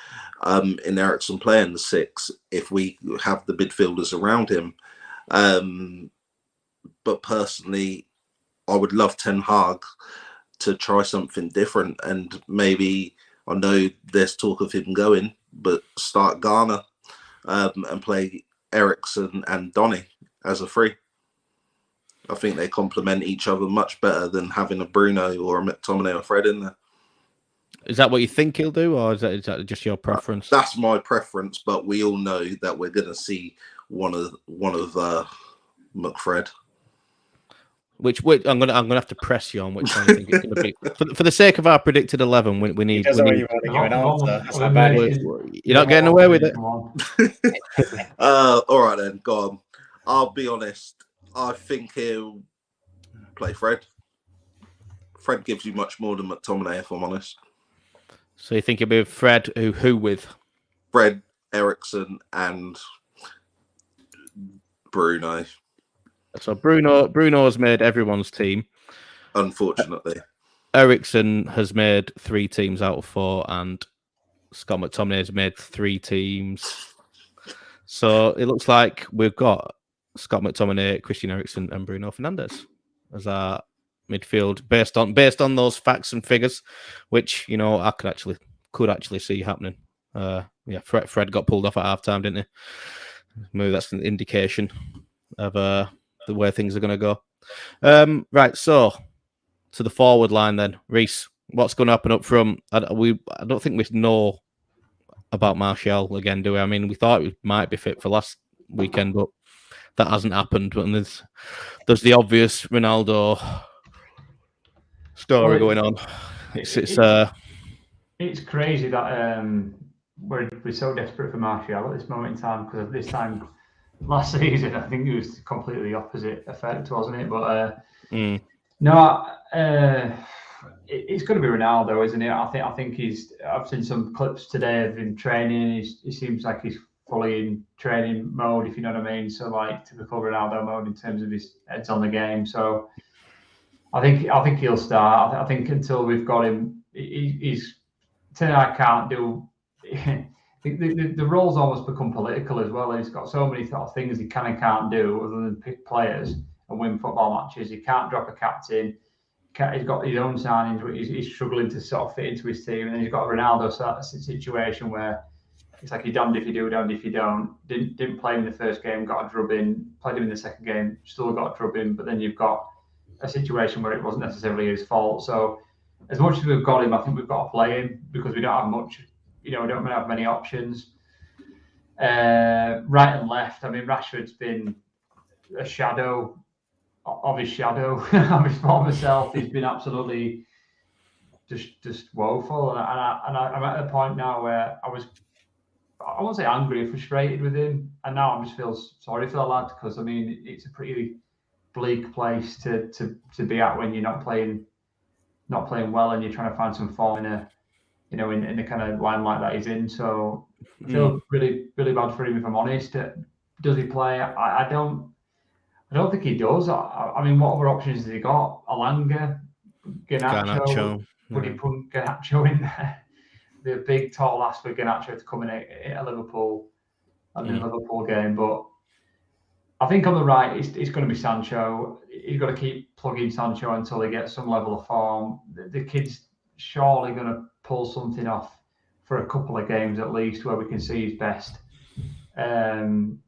Speaker 5: in Eriksen playing the 6 if we have the midfielders around him. But personally, I would love Ten Hag to try something different, and maybe, I know there's talk of him going, but start Ghana and play Eriksen and Donny as a three. I think they complement each other much better than having a Bruno or a McTominay or Fred in there.
Speaker 1: Is that what you think he'll do, or is that just your preference?
Speaker 5: That's my preference, but we all know that we're going to see one of McFred.
Speaker 1: Which I'm gonna have to press you on which one you think it's gonna be. For the sake of our predicted 11, we need.
Speaker 4: He doesn't really want to give an answer. That's how bad it is.
Speaker 1: You're not getting away with it.
Speaker 5: All right then, go on. I'll be honest. I think he'll play Fred. Fred gives you much more than McTominay, if I'm honest.
Speaker 1: So you think it'll be Fred? Who with?
Speaker 5: Fred, Eriksen, and Bruno.
Speaker 1: So Bruno's made everyone's team.
Speaker 5: Unfortunately.
Speaker 1: Eriksen has made 3 teams out of 4, and Scott McTominay has made 3 teams. So it looks like we've got Scott McTominay, Christian Eriksen, and Bruno Fernandes as our midfield based on those facts and figures, which I could actually see happening. Fred got pulled off at halftime, didn't he? Maybe that's an indication of the way things are going to go. Right, so to the forward line then, Reese. What's going to happen up front? I don't think we know about Martial again, do we? I mean, we thought he might be fit for last weekend, but that hasn't happened. And there's the obvious Ronaldo story going on.
Speaker 2: It's crazy that we're so desperate for Martial at this moment in time, because at this time last season I think it was completely the opposite effect, wasn't it? But no, it's going to be Ronaldo, isn't it? I think I've seen some clips today of him training. He seems like he's fully in training mode, if you know what I mean. So like typical Ronaldo mode in terms of his head's on the game. So I think he'll start. I think until we've got him, he's tonight can't do. The role's almost become political as well. He's got so many things he can and can't do other than pick players and win football matches. He can't drop a captain. He's got his own signings, but he's struggling to sort of fit into his team. And then he's got a Ronaldo situation where it's like you're damned if you do, damned if you don't. Didn't play him in the first game, got a drub in. Played him in the second game, still got a drub in. But then you've got a situation where it wasn't necessarily his fault. So as much as we've got him, I think we've got to play him because we don't have much. We don't have many options. Right and left. I mean, Rashford's been a shadow of his shadow, of his former self. He's been absolutely just woeful. And I'm at a point now where I won't say angry, frustrated with him. And now I just feel sorry for the lad, because I mean, it's a pretty bleak place to be at when you're not playing well and you're trying to find some form in the kind of limelight that he's in. So I feel really, really bad for him, if I'm honest. Does he play? I don't think he does. I mean, what other options has he got? Alanga, Garnacho. Would he put Garnacho in there? The big tall ask for Garnacho to come in at a Liverpool game. But I think on the right, it's going to be Sancho. He's got to keep plugging Sancho until he gets some level of form. The kid's surely going to pull something off for a couple of games at least, where we can see his best. I'm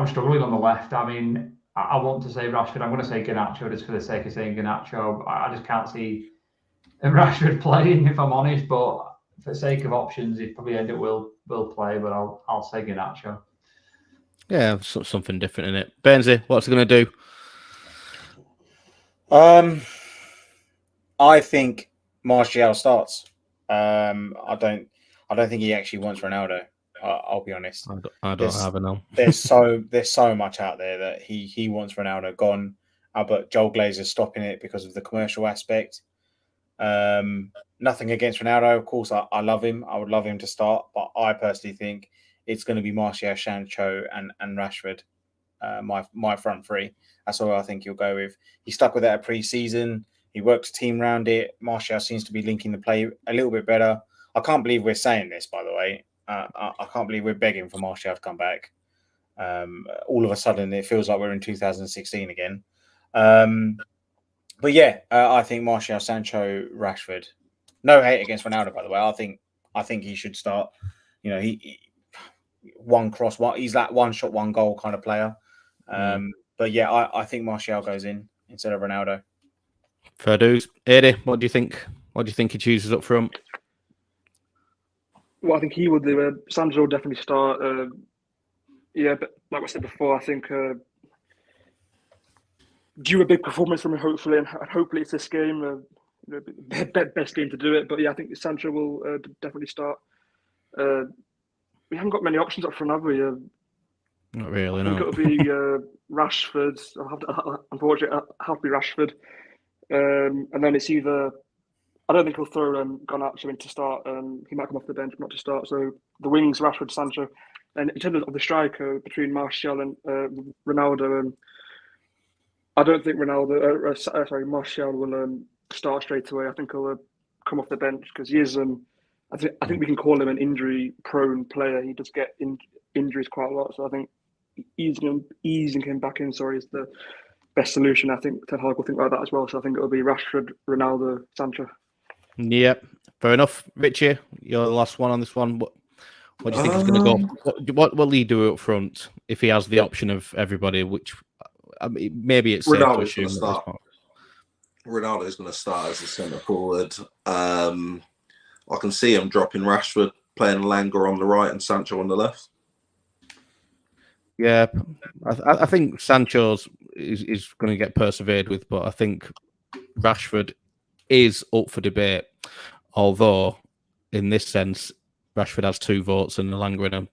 Speaker 2: struggling on the left. I mean, I want to say Rashford. I'm going to say Garnacho just for the sake of saying Garnacho. I just can't see Rashford playing, if I'm honest. But for the sake of options, he probably end up will play. But I'll say Garnacho.
Speaker 1: Yeah, something different in it. Benzi, what's it going to do?
Speaker 4: I think Martial starts. I don't think he actually wants Ronaldo. I'll be honest.
Speaker 1: I don't have a no.
Speaker 4: There's so much out there that he wants Ronaldo gone. But Joel Glazer's stopping it because of the commercial aspect. Nothing against Ronaldo, of course. I love him. I would love him to start, but I personally think it's going to be Martial, Sancho, and Rashford. My front three. That's all I think he'll go with. He stuck with that at pre-season. He worked a team around it. Martial seems to be linking the play a little bit better. I can't believe we're saying this, by the way. I can't believe we're begging for Martial to come back. All of a sudden, it feels like we're in 2016 again. But yeah, I think Martial, Sancho, Rashford. No hate against Ronaldo, by the way. I think he should start. one cross, he's that one shot, one goal kind of player. But yeah, I think Martial goes in instead of Ronaldo.
Speaker 1: Fair dues. Eddie, what do you think? What do you think he chooses up front?
Speaker 3: Well, I think he would do. Sancho will definitely start. Yeah, but like I said before, I think due a big performance from him, hopefully, and hopefully it's this game. Best game to do it. But yeah, I think Sancho will definitely start. We haven't got many options up front, have we?
Speaker 1: Not really,
Speaker 3: I think it'll be Rashford. Unfortunately, it'll have to be Rashford. And then it's either, I don't think he'll throw Garnacho in to start. He might come off the bench, not to start. So the wings, Rashford, Sancho. And in terms of the striker between Martial and Ronaldo, I don't think Martial will start straight away. I think he'll come off the bench because he is. I think we can call him an injury-prone player. He does get injuries quite a lot. So I think easing him back in, is the best solution. I think Ten Hag will think like that as well. So I think it'll be Rashford, Ronaldo, Sancho.
Speaker 1: Yep, fair enough. Richie, you're the last one on this one. What do you think he's going to go? What will he do up front if he has the option of everybody? Which maybe it's safe to assume at this point.
Speaker 5: Ronaldo's going to start as a centre forward. I can see him dropping Rashford, playing Langer on the right and Sancho on the left.
Speaker 1: Yeah, I think Sancho's is going to get persevered with, but I think Rashford is up for debate. Although, in this sense, Rashford has 2 votes and Langer and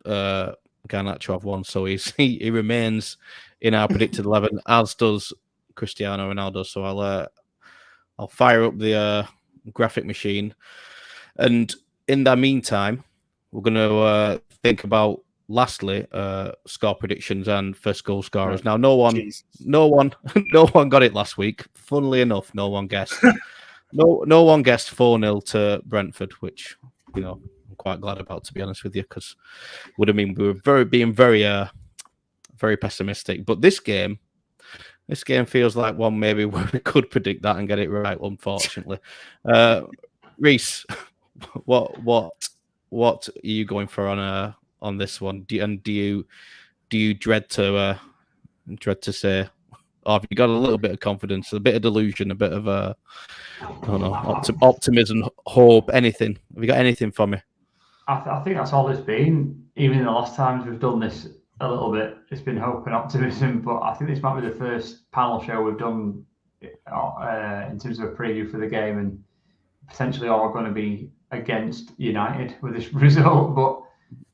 Speaker 1: Garnacho have 1, so he remains in our predicted 11, as does Cristiano Ronaldo. So I'll fire up the graphic machine, and in the meantime, we're going to think about. Lastly, score predictions and first goal scorers. Now, no one got it last week. Funnily enough, no one guessed. no one guessed 4-0 to Brentford, which I'm quite glad about, to be honest with you, because would have mean we were being very pessimistic. But this game feels like one maybe where we could predict that and get it right. Unfortunately, Reese, what are you going for on this one? Do you dread to say, or have you got a little bit of confidence, a bit of delusion, a bit of optimism, hope, anything? Have you got anything for me?
Speaker 2: I think that's all it's been. Even in the last times we've done this a little bit, it's been hope and optimism. But I think this might be the first panel show we've done in terms of a preview for the game, and potentially all going to be against United with this result. But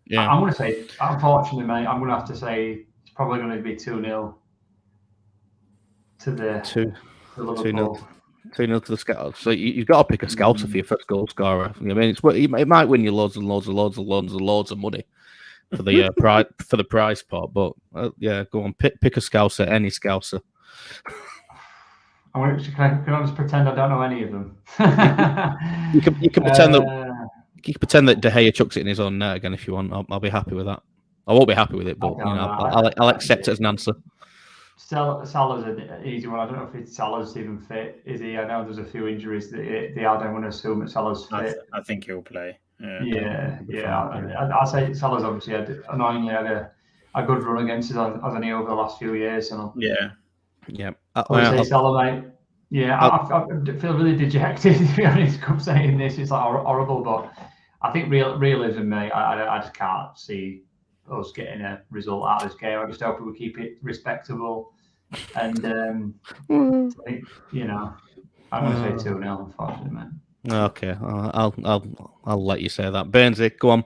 Speaker 2: yeah, I'm going to say, unfortunately, mate, I'm going to have to say it's probably going to be 2-0 to Liverpool.
Speaker 1: 2-0 to the Scouts. So you've got to pick a Scouser for your first goal scorer. I mean, it might win you loads of money for the prize pot. But yeah, go on, pick a Scouser, any Scouser.
Speaker 2: Can I just pretend I don't know any of them?
Speaker 1: You can pretend that. You can pretend that De Gea chucks it in his own net again if you want. I'll be happy with that. I won't be happy with it, but I'll accept it as an answer.
Speaker 2: Salah's an easy one. I don't know if Salah's even fit. Is he? I know there's a few injuries that I don't want to assume that Salah's fit.
Speaker 4: I think he'll play.
Speaker 2: Yeah. I'd say Salah's obviously annoyingly had a good run against us, hasn't he, over the last few years? And
Speaker 1: yeah.
Speaker 2: I would say Salah, mate. Yeah, I feel really dejected, to be honest. I'm saying this, it's like horrible, but I think realism, mate. I just can't see us getting a result out of this game. I just hope we keep it respectable, and I'm going to say 2-0, unfortunately, mate.
Speaker 1: Okay, I'll let you say that. Burnsy, go on.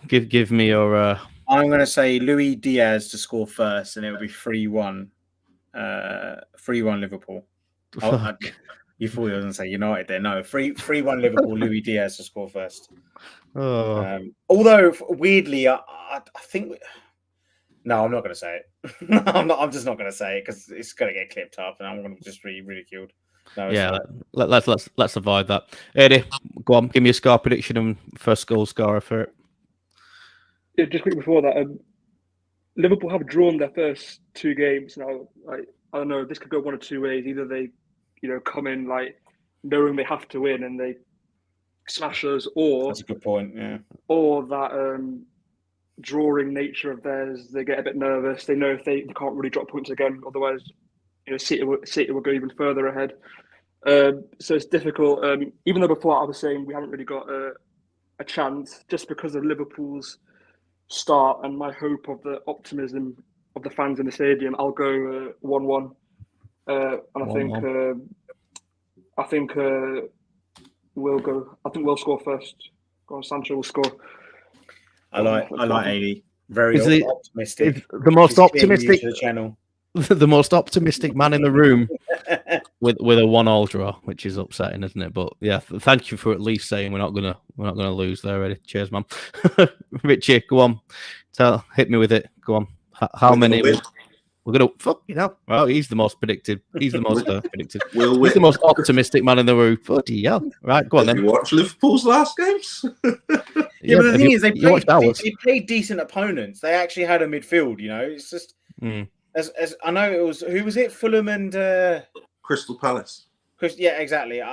Speaker 1: Give me your.
Speaker 4: I'm going to say Luis Diaz to score first, and it will be 3-1. 3-1 Liverpool. You thought you were going to say United there. No, 3-1 Liverpool. Luis Diaz to score first. Although weirdly, I think. No, I'm not going to say it. I'm just not going to say it because it's going to get clipped up, and I'm going to just be ridiculed. No,
Speaker 1: yeah, let's avoid that. Eddie, go on. Give me a score prediction and first goal scorer for it.
Speaker 3: Yeah, just quickly before that, Liverpool have drawn their first 2 games now. I don't know. This could go one of 2 ways. Either they, come in knowing they have to win and they smashers, or
Speaker 4: That's a good point. Yeah.
Speaker 3: or that drawing nature of theirs. They get a bit nervous. They know if they can't really drop points again, otherwise, City will go even further ahead. So it's difficult. Even though before I was saying we haven't really got a chance, just because of Liverpool's start and my hope of the optimism of the fans in the stadium, I'll go 1-1. And I think we'll go. I think we'll score first. Go on, Sancho will score.
Speaker 4: I like 80. Very
Speaker 1: Is the-
Speaker 4: optimistic.
Speaker 1: The most
Speaker 4: He's getting
Speaker 1: optimistic,
Speaker 4: used to the channel.
Speaker 1: the most optimistic man in the room with a 1-1 draw, which is upsetting, isn't it? But yeah, thank you for at least saying we're not gonna lose there already. Cheers, man. Richie, go on, hit me with it. Go on. How many? We're gonna fuck you know. Well, he's the most predictive. He's the most predictive. He's the most optimistic man in the room. Bloody hell! Right, go on then.
Speaker 5: Have you watched Liverpool's last games?
Speaker 4: Yeah, but the thing is, they
Speaker 1: played
Speaker 4: played decent opponents. They actually had a midfield. It's just as I know it was. Who was it? Fulham and
Speaker 5: Crystal Palace.
Speaker 4: Yeah, exactly.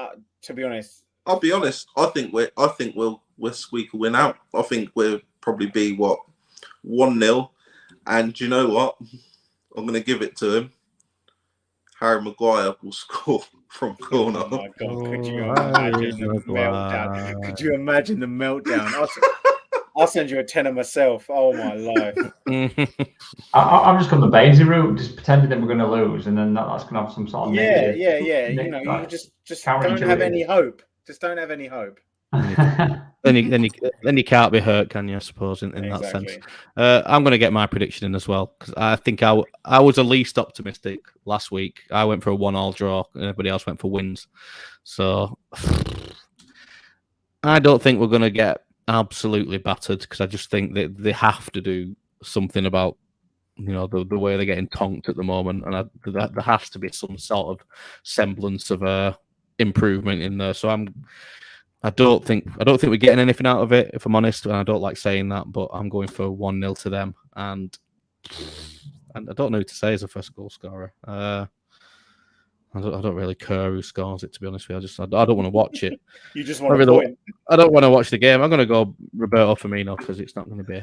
Speaker 4: To be honest,
Speaker 5: I'll be honest. I think we'll squeak a win out. I think we'll probably be 1-0. And do you know what? I'm going to give it to him. Harry Maguire will score from corner.
Speaker 4: Oh my God! Could you imagine the meltdown? Could you imagine the meltdown? I'll send you a tenner myself. Oh my life!
Speaker 2: I'm just going the Basie route, just pretending that we're going to lose, and then that's going to have some sort of negative.
Speaker 4: Yeah. You just don't have any hope. Just don't have any hope.
Speaker 1: Then you can't be hurt, can you? I suppose in that sense. I'm going to get my prediction in as well, because I think I was the least optimistic last week. I went for a 1-1 draw, and everybody else went for wins. So I don't think we're going to get absolutely battered, because I just think that they have to do something about the way they're getting tonked at the moment, and there has to be some sort of semblance of improvement in there. So I don't think we're getting anything out of it, if I'm honest, and I don't like saying that, but I'm going for 1-0 to them, and I don't know who to say as a first goal scorer. I don't really care who scores it, to be honest with you. I don't want to watch it.
Speaker 4: You just want to point.
Speaker 1: I don't want to watch the game. I'm going to go Roberto Firmino, because it's not going to be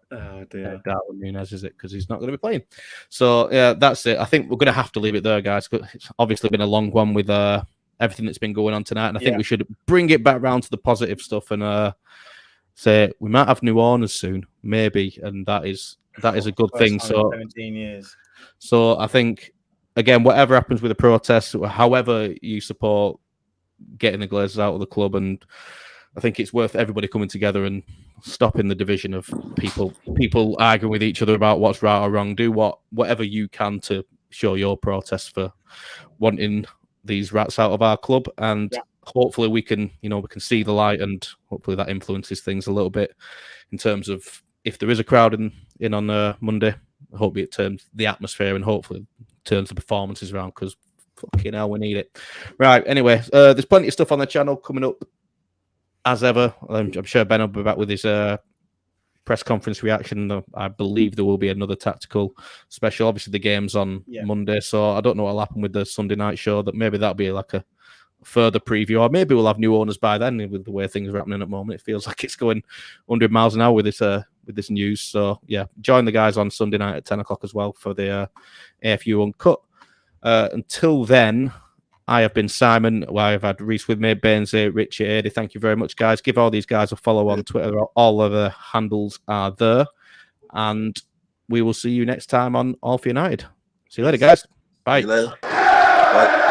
Speaker 1: Darwin Núñez, is it? Because he's not going to be playing. So yeah, that's it. I think we're going to have to leave it there, guys. It's obviously been a long one with everything that's been going on tonight, and I think we should bring it back round to the positive stuff and say we might have new owners soon, maybe, and that is a good thing. So
Speaker 4: 17 years.
Speaker 1: So I think, again, whatever happens with the protests, however you support getting the Glazers out of the club, and I think it's worth everybody coming together and stopping the division of people arguing with each other about what's right or wrong. Do whatever you can to show your protest for wanting these rats out of our club, and hopefully we can see the light, and hopefully that influences things a little bit in terms of if there is a crowd in on Monday. I hope it turns the atmosphere and hopefully turns the performances around, because fucking hell, we need it. Right, anyway, there's plenty of stuff on the channel coming up as ever. I'm sure Ben will be back with his press conference reaction. I believe there will be another tactical special. Obviously, the game's on Monday, so I don't know what'll happen with the Sunday night show. That maybe that'll be like a further preview, or maybe we'll have new owners by then. With the way things are happening at the moment, it feels like it's going 100 miles an hour with this news. So yeah, join the guys on Sunday night at 10 o'clock as well for the AFU Uncut. Until then, I have been Simon. I've had Reese with me, Benzie, Richie, Adi. Thank you very much, guys. Give all these guys a follow on Twitter. All of the handles are there. And we will see you next time on All for United. See you later, guys. Bye.
Speaker 5: See you later. Bye.